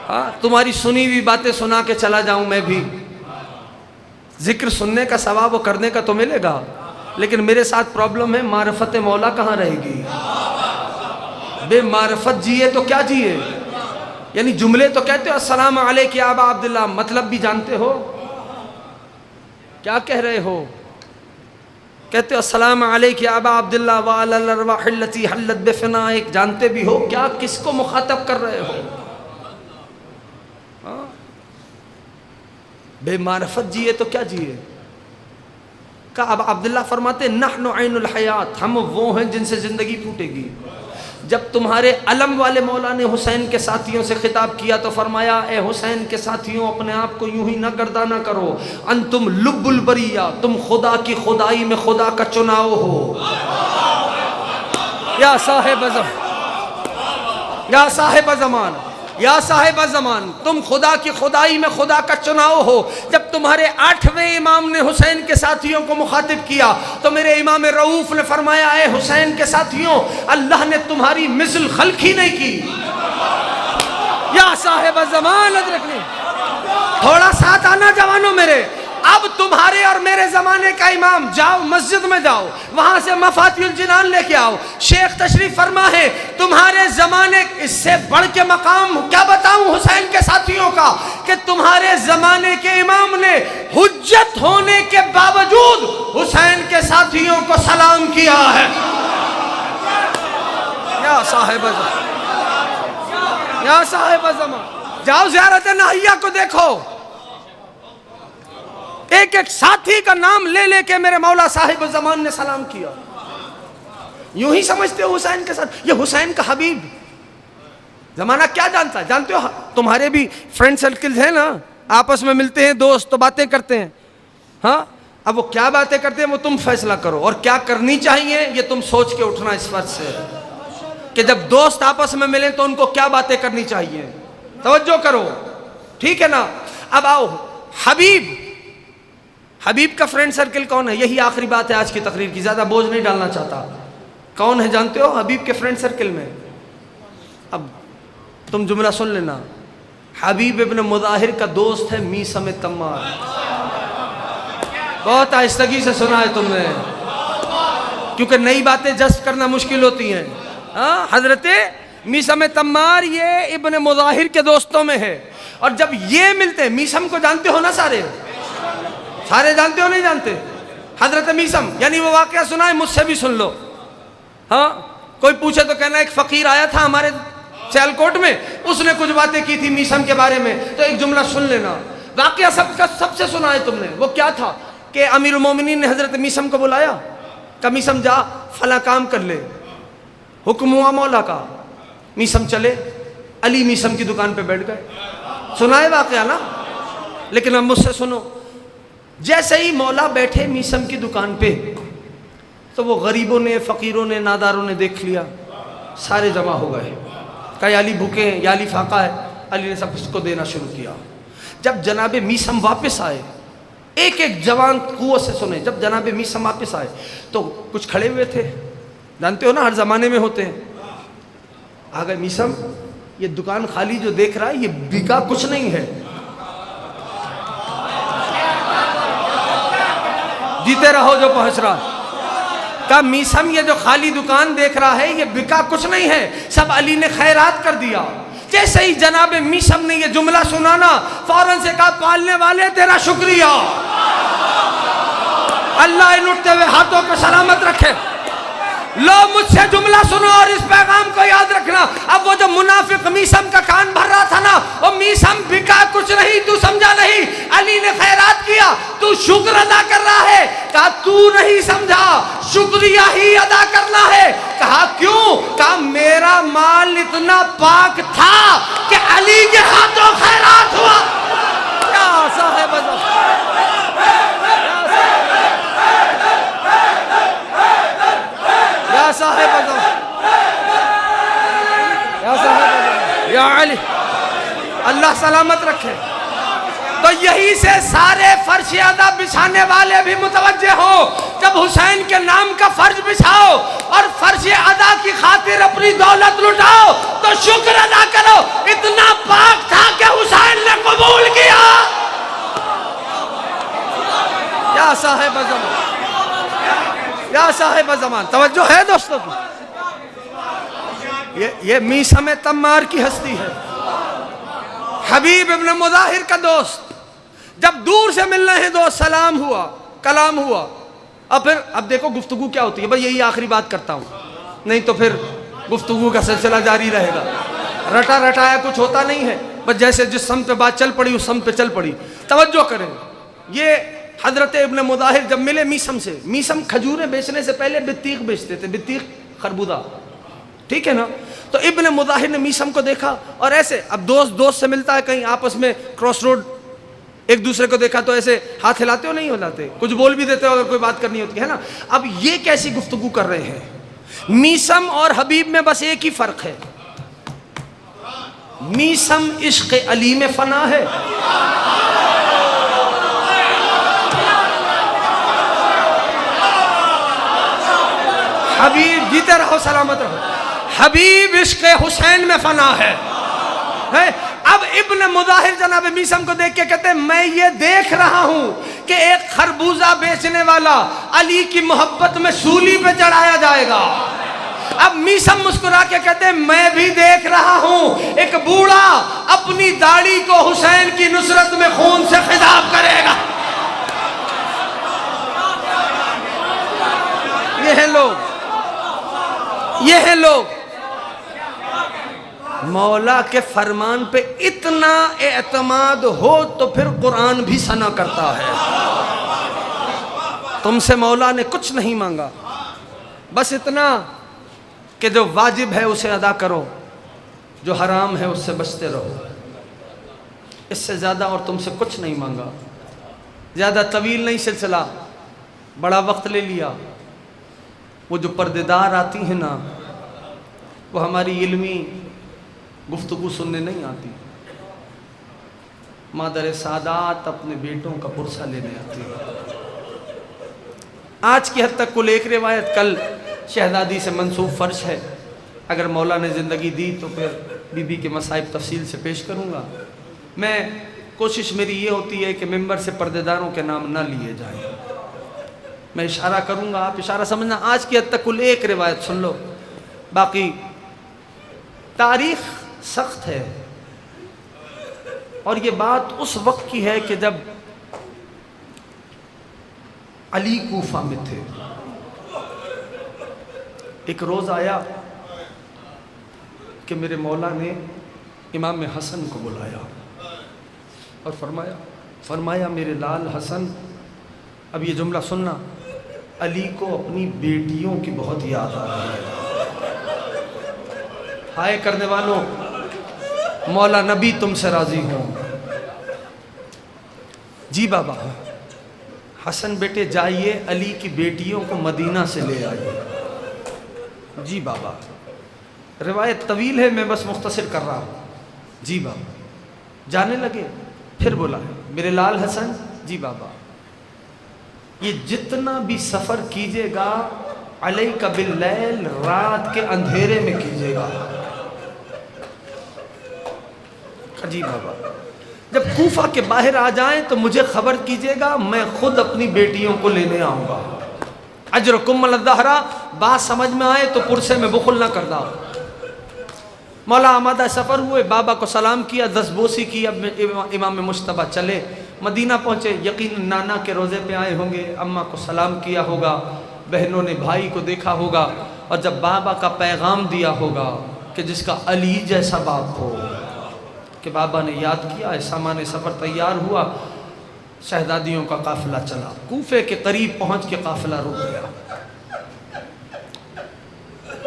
ہاں تمہاری سنی ہوئی باتیں سنا کے چلا جاؤں میں بھی، ذکر سننے کا ثواب و کرنے کا تو ملے گا، لیکن میرے ساتھ پرابلم ہے معرفت مولا کہاں رہے گی؟ بے معرفت جیے تو کیا جیے؟ یعنی جملے تو کہتے ہو السلام علیک یا ابا عبداللہ، مطلب بھی جانتے ہو؟ کیا کہہ رہے ہو؟ کہتے ہو السلام علیک یا ابا عبداللہ وعلی الارواح التي حلت بفنائک، جانتے بھی ہو کیا کس کو مخاطب کر رہے ہو؟ بے معرفت جیے تو کیا جیے؟ کہا ابا عبداللہ فرماتے نحن عین الحیات، ہم وہ ہیں جن سے زندگی پھوٹے گی. جب تمہارے علم والے مولا نے حسین کے ساتھیوں سے خطاب کیا تو فرمایا اے حسین کے ساتھیوں اپنے آپ کو یوں ہی نہ گردانا کرو، انتم لب البریہ، تم خدا کی خدائی میں خدا کا چناؤ ہو. یا صاحب زمان، یا صاحب زمان، تم خدا کی خدائی میں خدا کا چناؤ ہو. جب تمہارے 8ویں امام نے حسین کے ساتھیوں کو مخاطب کیا تو میرے امام رؤوف نے فرمایا اے حسین کے ساتھیوں اللہ نے تمہاری مثل خلق ہی نہیں کی. یا صاحب زمان ادرکنی. تھوڑا ساتھ آنا جوانوں میرے. اب تمہارے اور میرے زمانے کا امام، جاؤ مسجد میں جاؤ، وہاں سے مفاتیح الجنان لے کے آؤ. شیخ تشریف فرما ہے تمہارے زمانے، اس سے بڑھ کے مقام کیا بتاؤں حسین کے ساتھیوں کا، کہ تمہارے زمانے کے امام نے حجت ہونے کے باوجود حسین کے ساتھیوں کو سلام کیا ہے. یا صاحب زمان، جاؤ زیارت نہیہ کو دیکھو، ایک ایک ساتھی کا نام لے لے کے میرے مولا صاحب زمان نے سلام کیا. یوں ہی سمجھتے ہو حسین کے ساتھ یہ حسین کا حبیب. زمانہ کیا جانتا ہے؟ جانتے ہو تمہارے بھی فرینڈ سرکلز ہیں نا، آپس میں ملتے ہیں دوست تو باتیں کرتے ہیں. ہاں اب وہ کیا باتیں کرتے ہیں وہ تم فیصلہ کرو، اور کیا کرنی چاہیے یہ تم سوچ کے اٹھنا اس فرض سے کہ جب دوست آپس میں ملیں تو ان کو کیا باتیں کرنی چاہیے. توجہ کرو، ٹھیک ہے نا. اب آؤ حبیب کا فرینڈ سرکل کون ہے؟ یہی آخری بات ہے آج کی تقریر کی، زیادہ بوجھ نہیں ڈالنا چاہتا. کون ہے جانتے ہو حبیب کے فرینڈ سرکل میں؟ اب تم جملہ سن لینا. حبیب ابن مظاہر کا دوست ہے میثم تمار. بہت آہستگی سے سنا ہے تم نے، کیونکہ نئی باتیں جذب کرنا مشکل ہوتی ہیں. حضرت میثم تمار یہ ابن مظاہر کے دوستوں میں ہے. اور جب یہ ملتے ہیں، میثم کو جانتے ہو نا؟ سارے جانتے ہو نہیں جانتے؟ حضرت میثم، یعنی وہ واقعہ سنا ہے، مجھ سے بھی سن لو. ہاں کوئی پوچھے تو کہنا ایک فقیر آیا تھا ہمارے سیالکوٹ میں، اس نے کچھ باتیں کی تھی میثم کے بارے میں، تو ایک جملہ سن لینا. واقعہ سب سے سنا ہے تم نے. وہ کیا تھا کہ امیر المومنین نے حضرت میثم کو بلایا، کہ میثم جا فلاں کام کر لے. حکم ہوا مولا کا، میثم چلے، علی میثم کی دکان پہ بیٹھ گئے. سنا ہے واقعہ نا؟ لیکن اب مجھ سے سنو. جیسے ہی مولا بیٹھے میثم کی دکان پہ تو وہ غریبوں نے، فقیروں نے، ناداروں نے دیکھ لیا، سارے جمع ہو گئے. کہا یا علی بھوکے ہیں، یا علی فاقہ ہے. علی نے سب اس کو دینا شروع کیا. جب جناب میثم واپس آئے، ایک ایک جوان قوت سے سنے، جب جناب میثم واپس آئے تو کچھ کھڑے ہوئے تھے، جانتے ہو نا ہر زمانے میں ہوتے ہیں. آگے میثم یہ دکان خالی جو دیکھ رہا ہے یہ بکا کچھ نہیں ہے. جیتے رہو جو پہنچ رہا. کہا میسم یہ جو خالی دکان دیکھ رہا ہے یہ بکا کچھ نہیں ہے, سب علی نے خیرات کر دیا. جیسے ہی جناب میسم نے یہ جملہ سنانا فوراً سے کہا پالنے والے تیرا شکریہ, اللہ ان اٹھتے ہوئے ہاتھوں کو سلامت رکھے. لو مجھ سے جملہ سنو اور اس پیغام کو یاد رکھنا. اب وہ جو منافق میسم کا کان بھر رہا تھا نا, وہ میسم بکا کچھ نہیں, تو سمجھا نہیں, علی نے خیرات کیا, تو شکر ادا کر رہا ہے. کہا تو نہیں سمجھا, شکریہ ہی ادا کرنا ہے. کہا کیوں؟ کہا میرا مال اتنا پاک تھا کہ علی کے ہاتھوں خیرات ہوا. کیا صاحب صاحب یا علی, اللہ سلامت رکھے. تو یہی سے سارے فرش ادا بچھانے والے بھی متوجہ ہو, جب حسین کے نام کا فرش بچھاؤ اور فرش ادا کی خاطر اپنی دولت لٹاؤ تو شکر ادا کرو, اتنا پاک تھا کہ حسین نے قبول کیا. یا صاحب زمان, یا صاحب زمان, توجہ ہے دوستوں کی. یہ میسم تمار کی ہستی ہے, حبیب ابن مظاہر کا دوست. جب دور سے مل رہے ہیں دوست, سلام ہوا, کلام ہوا, اور پھر اب دیکھو گفتگو کیا ہوتی ہے. بھئی یہی آخری بات کرتا ہوں, نہیں تو پھر گفتگو کا سلسلہ جاری رہے گا. رٹا رٹایا کچھ ہوتا نہیں ہے, بس جیسے جس سمت پہ بات چل پڑی اس سمت پہ چل پڑی. توجہ کریں, یہ حضرت ابن مظاہر جب ملے میسم سے, میسم کھجوریں بیچنے سے پہلے بطیخ بیچتے تھے, بطیخ خربوزہ, ٹھیک ہے نا. تو ابن مظاہر نے میسم کو دیکھا, اور ایسے اب دوست سے ملتا ہے کہیں آپس میں کراس روڈ, ایک دوسرے کو دیکھا تو ایسے ہاتھ ہلاتے ہو نہیں ہلاتے, کچھ بول بھی دیتے ہو اگر کوئی بات کرنی ہوتی ہے نا. اب یہ کیسی گفتگو کر رہے ہیں. میسم اور حبیب میں بس ایک ہی فرق ہے, میسم عشق علی میں فنا ہے, حبیب جیتے رہو سلامت رہو, حبیب عشق حسین میں فنا ہے. اب ابن مظاہر جناب میسم کو دیکھ کے کہتے ہیں میں یہ دیکھ رہا ہوں کہ ایک خربوزہ بیچنے والا علی کی محبت میں سولی پہ چڑھایا جائے گا. اب میسم مسکرا کے کہتے ہیں میں بھی دیکھ رہا ہوں ایک بوڑھا اپنی داڑھی کو حسین کی نصرت میں خون سے خضاب کرے گا. یہ ہیں لوگ, یہ ہیں لوگ مولا کے فرمان پہ اتنا اعتماد ہو تو پھر قرآن بھی ثنا کرتا ہے. تم سے مولا نے کچھ نہیں مانگا, بس اتنا کہ جو واجب ہے اسے ادا کرو, جو حرام ہے اس سے بچتے رہو. اس سے زیادہ اور تم سے کچھ نہیں مانگا. زیادہ طویل نہیں سلسلہ, بڑا وقت لے لیا. وہ جو پردیدار آتی ہیں نا, وہ ہماری علمی گفتگو سننے نہیں آتی, مادر سادات اپنے بیٹوں کا پرسہ لینے آتی ہے. آج کی حد تک کل ایک روایت کل شہزادی سے منسوب فرش ہے, اگر مولا نے زندگی دی تو پھر بی بی کے مصائب تفصیل سے پیش کروں گا. میں کوشش میری یہ ہوتی ہے کہ ممبر سے پردیداروں کے نام نہ لیے جائیں. میں اشارہ کروں گا, آپ اشارہ سمجھنا. آج کی حد تک کل ایک روایت سن لو, باقی تاریخ سخت ہے. اور یہ بات اس وقت کی ہے کہ جب علی کوفہ میں تھے. ایک روز آیا کہ میرے مولا نے امام حسن کو بلایا اور فرمایا میرے لال حسن, اب یہ جملہ سننا, علی کو اپنی بیٹیوں کی بہت یاد آ رہی ہے. ہائے کرنے والوں, مولا نبی تم سے راضی ہوں. جی بابا. حسن بیٹے جائیے علی کی بیٹیوں کو مدینہ سے لے آئیے. جی بابا. روایت طویل ہے, میں بس مختصر کر رہا ہوں. جی بابا. جانے لگے, پھر بولا میرے لال حسن. جی بابا. یہ جتنا بھی سفر کیجئے گا علیک باللیل, رات کے اندھیرے میں کیجئے گا. جی بابا. جب کوفہ کے باہر آ جائیں تو مجھے خبر کیجیے گا، میں خود اپنی بیٹیوں کو لینے آؤں گا۔ اجرکم علی الظہرا، بات سمجھ میں آئے تو پرسے میں بخل نہ کر داؤ۔ مولا آمادہ سفر ہوئے، بابا کو سلام کیا، دست بوسی کی، اب امام مجتبی چلے مدینہ پہنچے، یقیناً نانا کے روزے پہ آئے ہوں گے، اماں کو سلام کیا ہوگا، بہنوں نے بھائی کو دیکھا ہوگا، اور جب بابا کا پیغام دیا ہوگا کہ جس کا علی جیسا باپ ہو، کہ بابا نے یاد کیا ہے، سامان سفر تیار ہوا، شہزادیوں کا قافلہ چلا، کوفے کے قریب پہنچ کے قافلہ رک گیا۔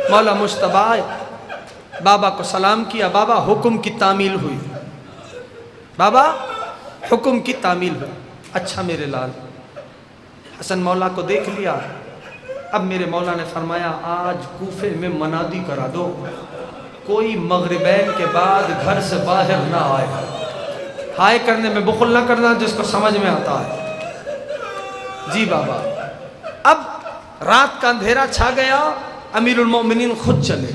مولا مجتبی بابا کو سلام کیا، بابا حکم کی تعمیل ہوئی، بابا حکم کی تعمیل ہوئی۔ اچھا میرے لال، حسن مولا کو دیکھ لیا، اب میرے مولا نے فرمایا آج کوفے میں منادی کرا دو، کوئی مغربین کے بعد گھر سے باہر نہ آئے، ہائے کرنے میں بخل نہ کرنا، جس کو سمجھ میں آتا ہے۔ جی بابا۔ اب رات کا اندھیرا چھا گیا، امیر المومنین خود چلے۔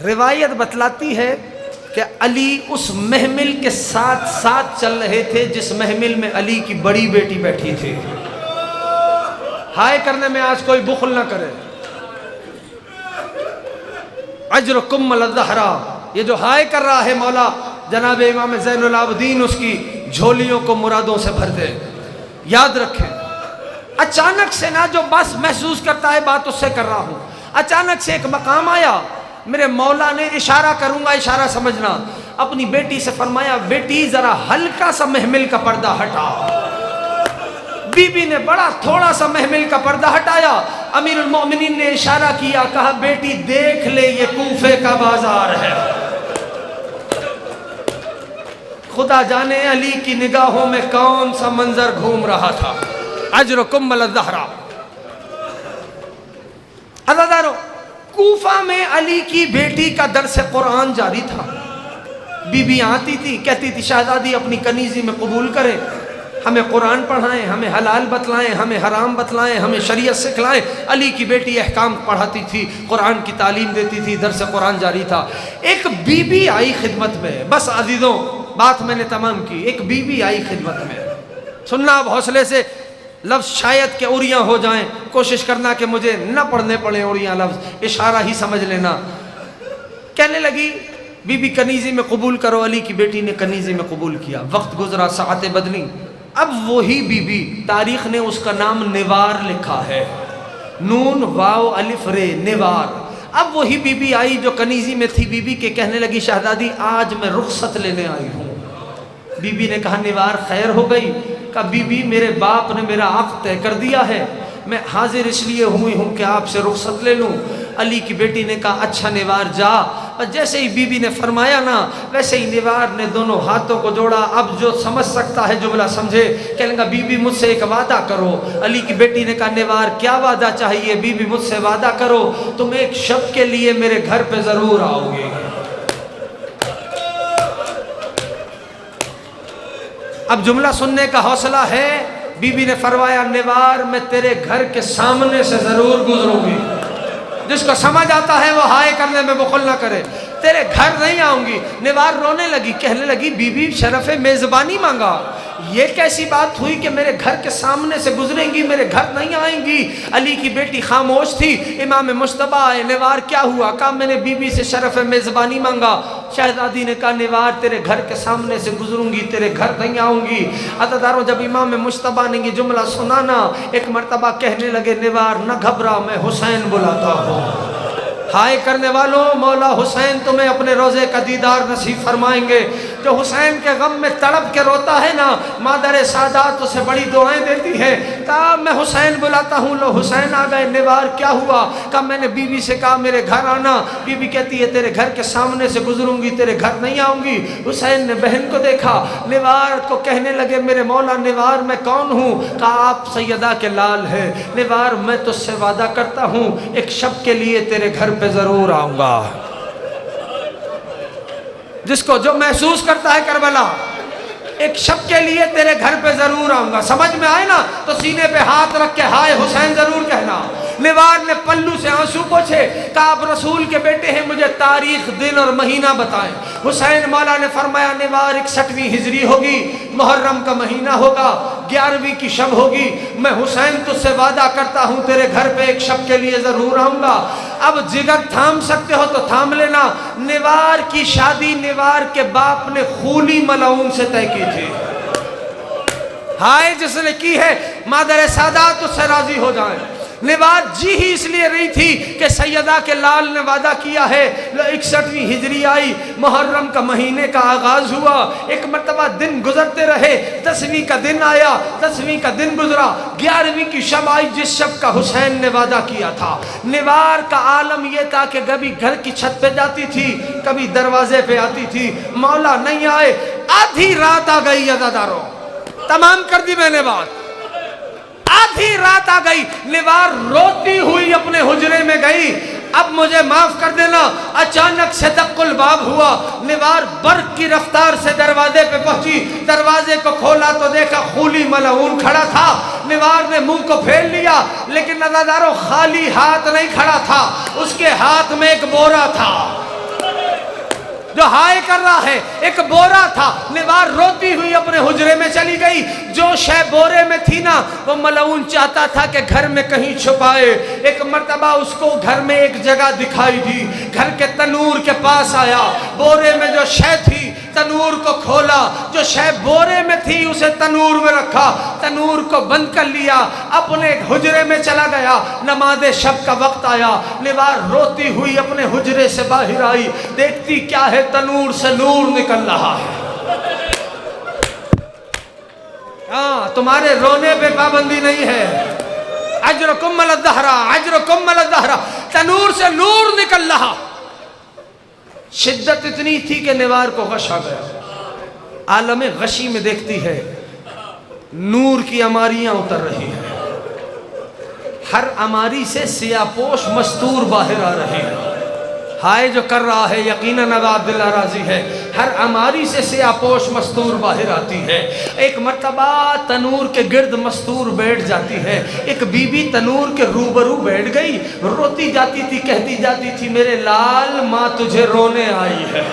روایت بتلاتی ہے کہ علی اس محمل کے ساتھ ساتھ چل رہے تھے جس محمل میں علی کی بڑی بیٹی بیٹھی تھی۔ ہائے کرنے میں آج کوئی بخل نہ کرے۔ اجرکم علی الظہرا، یہ جو ہائے کر رہا ہے مولا جناب امام زین العابدین اس کی جھولیوں کو مرادوں سے بھر دے۔ یاد رکھیں، اچانک سے نہ جو بس محسوس کرتا ہے بات اس سے کر رہا ہوں، اچانک سے ایک مقام آیا، میرے مولا نے اشارہ کروں گا، اشارہ سمجھنا، اپنی بیٹی سے فرمایا بیٹی ذرا ہلکا سا محمل کا پردہ ہٹا۔ بی بی نے بڑا تھوڑا سا محمل کا پردہ ہٹایا، امیر المومنین نے اشارہ کیا، کہا بیٹی دیکھ لے یہ کوفے کا بازار ہے۔ خدا جانے علی کی نگاہوں میں کون سا منظر گھوم رہا تھا۔ اجرکم علی الظہرا۔ عزیزانو، کوفہ میں علی کی بیٹی کا درس قرآن جاری تھا۔ بی بی آتی تھی، کہتی تھی شہزادی اپنی کنیزی میں قبول کریں، ہمیں قرآن پڑھائیں، ہمیں حلال بتلائیں، ہمیں حرام بتلائیں، ہمیں شریعت سکھلائیں۔ علی کی بیٹی احکام پڑھاتی تھی، قرآن کی تعلیم دیتی تھی، درس قرآن جاری تھا۔ ایک بی بی آئی خدمت میں، بس عزیزوں بات میں نے تمام کی، ایک بی بی آئی خدمت میں۔ سننا اب حوصلے سے، لفظ شاید کہ اوریاں ہو جائیں، کوشش کرنا کہ مجھے نہ پڑھنے پڑیں اوریاں لفظ، اشارہ ہی سمجھ لینا۔ کہنے لگی بی بی کنیزی میں قبول کرو، علی کی بیٹی نے کنیزی میں قبول کیا۔ وقت گزرا، ساعتیں بدلی، اب وہی بی بی، تاریخ نے اس کا نام نوار لکھا ہے، نون واو الف رے، نوار۔ اب وہی بی بی آئی جو کنیزی میں تھی، بی بی کے کہنے لگی شہزادی آج میں رخصت لینے آئی ہوں۔ بی بی نے کہا نوار خیر ہو گئی؟ کہا بی بی میرے باپ نے میرا عقد طے کر دیا ہے، میں حاضر اس لیے ہوئی ہوں کہ آپ سے رخصت لے لوں۔ علی کی بیٹی نے کہا اچھا نوار جا۔ اور جیسے ہی بی بی نے فرمایا نا، ویسے ہی نوار نے دونوں ہاتھوں کو جوڑا۔ اب جو سمجھ سکتا ہے جملہ سمجھے۔ کہنے لگا بی بی مجھ سے ایک وعدہ کرو۔ علی کی بیٹی نے کہا نوار کیا وعدہ چاہیے؟ بی بی مجھ سے وعدہ کرو تم ایک شب کے لیے میرے گھر پہ ضرور آؤ گے۔ اب جملہ سننے کا حوصلہ ہے؟ بی بی نے فرمایا نوار میں تیرے گھر کے سامنے سے ضرور گزروں گی۔ جس کو سمجھ آتا ہے وہ ہائے کرنے میں بخل نہ کرے۔ تیرے گھر نہیں آؤں گی۔ نوار رونے لگی، کہنے لگی بی بی شرف میزبانی مانگا، یہ کیسی بات ہوئی کہ میرے گھر کے سامنے سے گزریں گی، میرے گھر نہیں آئیں گی؟ علی کی بیٹی خاموش تھی۔ امام مجتبی آئے، نوار کیا ہوا؟ کہا میں نے بی بی سے شرف میزبانی مانگا۔ شہزادی نے کہا نوار تیرے گھر کے سامنے سے گزروں گی، تیرے گھر نہیں آؤں گی۔ عزیزانو جب امام مجتبی نے یہ جملہ سنانا، ایک مرتبہ کہنے لگے نوار نہ گھبرا، میں حسین بلاتا ہوں۔ ہائے کرنے والوں، مولا حسین تمہیں اپنے روزے کا دیدار نصیب فرمائیں گے۔ جو حسین کے غم میں تڑپ کے روتا ہے نا، مادر سادات اسے بڑی دعائیں دیتی ہے۔ کہا میں حسین بلاتا ہوں، لو حسین آ گئے۔ نوار کیا ہوا؟ کہا میں نے بی بی سے کہا میرے گھر آنا۔ بی بی کہتی ہے تیرے گھر کے سامنے سے گزروں گی، تیرے گھر نہیں آؤں گی۔ حسین نے بہن کو دیکھا، نوار کو کہنے لگے میرے مولا نوار میں کون ہوں؟ کہا آپ سیدہ کے لال ہے۔ نوار میں تجھ سے وعدہ کرتا ہوں ایک شب کے لیے تیرے گھر پہ ضرور آؤں گا۔ جس کو جو محسوس کرتا ہے کربلا، ایک شب کے لیے تیرے گھر پہ ضرور آؤں گا، سمجھ میں آئے نا تو سینے پہ ہاتھ رکھ کے ہائے حسین ضرور کہنا۔ نوار نے پلو سے آنسو پوچھے، کہا آپ رسول کے بیٹے ہیں، مجھے تاریخ دن اور مہینہ بتائیں۔ حسین مولا نے فرمایا نوار 61ویں ہجری ہوگی، محرم کا مہینہ ہوگا، 11ویں کی شب ہوگی، میں حسین تجھ سے وعدہ کرتا ہوں تیرے گھر پہ ایک شب کے لیے ضرور آؤں گا۔ اب جگر تھام سکتے ہو تو تھام لینا۔ نوار کی شادی نوار کے باپ نے خولی ملعون سے طے کی تھی۔ ہائے جس نے کی ہے مادر سادات اس سے راضی ہو جائیں۔ نوار جی ہی اس لیے رہی تھی کہ سیدہ کے لال نے وعدہ کیا ہے۔ 61ویں ہجری آئی، محرم کا مہینے کا آغاز ہوا، ایک مرتبہ دن گزرتے رہے، 10ویں کا دن آیا، 10ویں کا دن گزرا، 11ویں کی شب آئی جس شب کا حسین نے وعدہ کیا تھا۔ نوار کا عالم یہ تھا کہ کبھی گھر کی چھت پہ جاتی تھی، کبھی دروازے پہ آتی تھی، مولا نہیں آئے، آدھی رات آ گئی عزاداروں، تمام کر دی میں نے بات، آدھی رات آ گئی، نوار روتی ہوئی اپنے حجرے میں گئی، اب مجھے معاف کر دینا، اچانک سے دق الباب ہوا، نوار برق کی رفتار سے دروازے پہ پہنچی، دروازے کو کھولا تو دیکھا خولی ملعون کھڑا تھا۔ نوار نے منہ کو پھیر لیا، لیکن عزاداروں خالی ہاتھ نہیں کھڑا تھا، اس کے ہاتھ میں ایک بورا تھا جو ہائے کر رہا ہے، ایک بورا تھا۔ نوار روتی ہوئی اپنے حجرے میں چلی گئی، جو شے بورے میں تھی نا وہ ملعون چاہتا تھا کہ گھر میں کہیں چھپائے۔ ایک مرتبہ اس کو گھر میں ایک جگہ دکھائی دی، گھر کے تنور کے پاس آیا، بورے میں جو شے تھی تنور کو کھولا، جو شے بورے میں تھی اسے تنور میں رکھا، تنور کو بند کر لیا، اپنے حجرے میں چلا گیا۔ نماز شب کا وقت آیا، نوار روتی ہوئی اپنے حجرے سے باہر آئی، دیکھتی کیا ہے تنور سے نور نکل رہا ہے۔ ہاں تمہارے رونے پہ پابندی نہیں ہے، اجرکم علی الظہر، اجرکم علی الظہر، تنور سے نور نکل رہا۔ شدت اتنی تھی کہ نوار کو غش آ گیا، عالم غشی میں دیکھتی ہے نور کی عماریاں اتر رہی ہیں، ہر عماری سے سیاہ پوش مستور باہر آ رہی ہے۔ ہائے جو کر رہا ہے یقیناً اب عبداللہ راضی ہے، ہر عماری سے سیاہ پوش مستور باہر آتی ہے۔ ایک مرتبہ تنور کے گرد مستور بیٹھ جاتی ہے، ایک بی بی تنور کے روبرو بیٹھ گئی، روتی جاتی تھی، کہتی جاتی تھی میرے لال ماں تجھے رونے آئی ہے،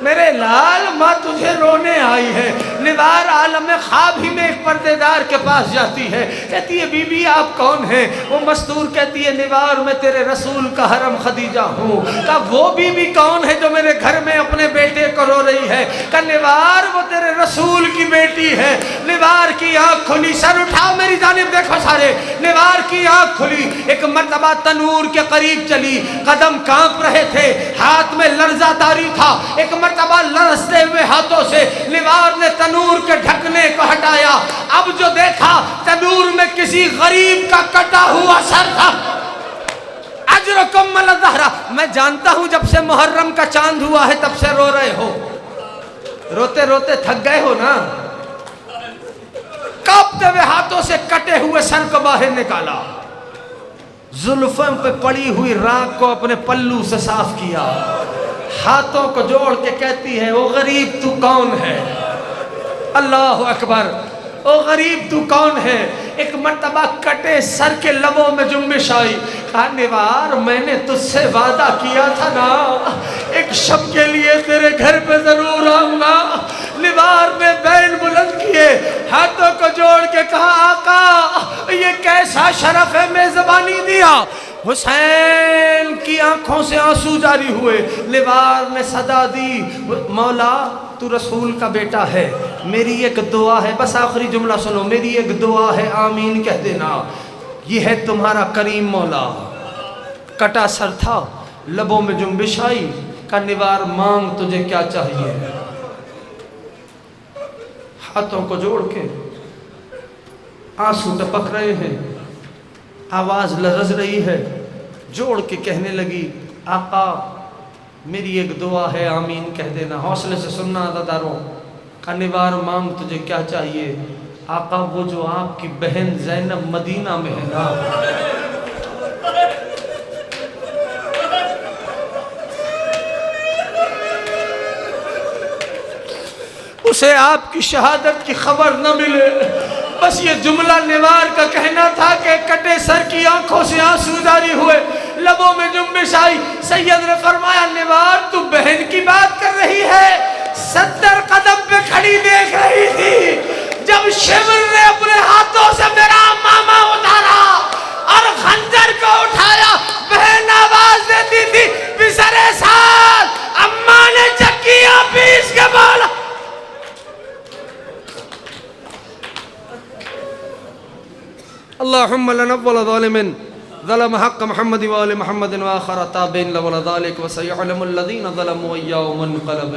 میرے لال ماں تجھے رونے آئی ہے۔ نوار عالم خواب ہی میں ایک پردے دار کے پاس جاتی ہے، کہتی ہے بی بی آپ کون ہیں؟ وہ مستور کہتی ہے نوار میں تیرے رسول کا حرم خدیجہ ہوں۔ کہا وہ بی بی کون ہے جو میرے گھر میں اپنے بیٹے کو رو رہی ہے؟ کہا نوار وہ تیرے رسول کی بیٹی ہے۔ نوار کی آنکھ کھلی، سر اٹھاؤ میری جانب دیکھو سارے، نوار کی آنکھ کھلی، ایک مرتبہ تنور کے قریب چلی، قدم کانپ رہے تھے، ہاتھ میں لرزہ طاری تھا، ایک مرتبہ لرزتے ہوئے ہاتھوں سے نوار نے تنور کے ڈھکنے کو ہٹایا، اب جو دیکھا تنور میں کسی غریب کا کٹا ہوا سر تھا۔ اجرکم علی الظہر، میں جانتا ہوں جب سے محرم کا چاند ہوا ہے تب سے رو رہے ہو، روتے روتے تھک گئے ہو نا، کانپتے ہوئے ہاتھوں سے کٹے ہوئے سر کو باہر نکالا، زلفوں پہ پڑی ہوئی راکھ کو اپنے پلو سے صاف کیا، ہاتھوں کو جوڑ کے کہتی ہے او غریب تو کون ہے؟ اللہ اکبر، او غریب تو کون ہے؟ ایک مرتبہ کٹے سر کے لبوں میں جنبش آئی، کہا نوار میں نے تجھ سے وعدہ کیا تھا نا ایک شب کے لیے تیرے گھر پہ ضرور آؤں گا۔ نوار نے بین بلند کیے، ہاتھوں کو جوڑ کے کہا آقا یہ کیسا شرف ہے میزبانی دیا۔ حسین کی آنکھوں سے آنسو جاری ہوئے، نوار نے صدا دی مولا تو رسول کا بیٹا ہے، میری ایک دعا ہے، بس آخری جملہ سنو، میری ایک دعا ہے آمین کہہ دینا، یہ ہے تمہارا کریم مولا۔ کٹا سر تھا، لبوں میں جنبش آئی، کہا نوار مانگ تجھے کیا چاہیے؟ ہاتھوں کو جوڑ کے آنسو ٹپک رہے ہیں، آواز لرز رہی ہے، جوڑ کے کہنے لگی آقا میری ایک دعا ہے آمین کہہ دینا۔ حوصلے سے سننا عزاداروں، کہا نوار مانگ تجھے کیا چاہیے؟ آقا وہ جو آپ کی بہن زینب مدینہ میں ہے نا، اسے آپ کی شہادت کی خبر نہ ملے. بس یہ جملہ نوار کا کہنا تھا کہ کٹے سر کی آنکھوں سے آنسو جاری ہوئے, لبوں میں جنبش آئی. سید نے فرمایا نوار تو بہن کی بات کر رہی ہے, 70 قدم پہ کھڑی دیکھ رہی تھی جب شمر نے اپنے ہاتھوں سے میرا ماما اتارا اور خنجر کو اٹھایا. بہن آواز دیتی تھی پسرے سال, اماں نے چکیاں پیس کے بولا. اللہم لنول ظالم ظلم حق محمد وآل محمد وآخر تابعین لولا ذالک وسیعلم الذین ظلموا ایہم انقلب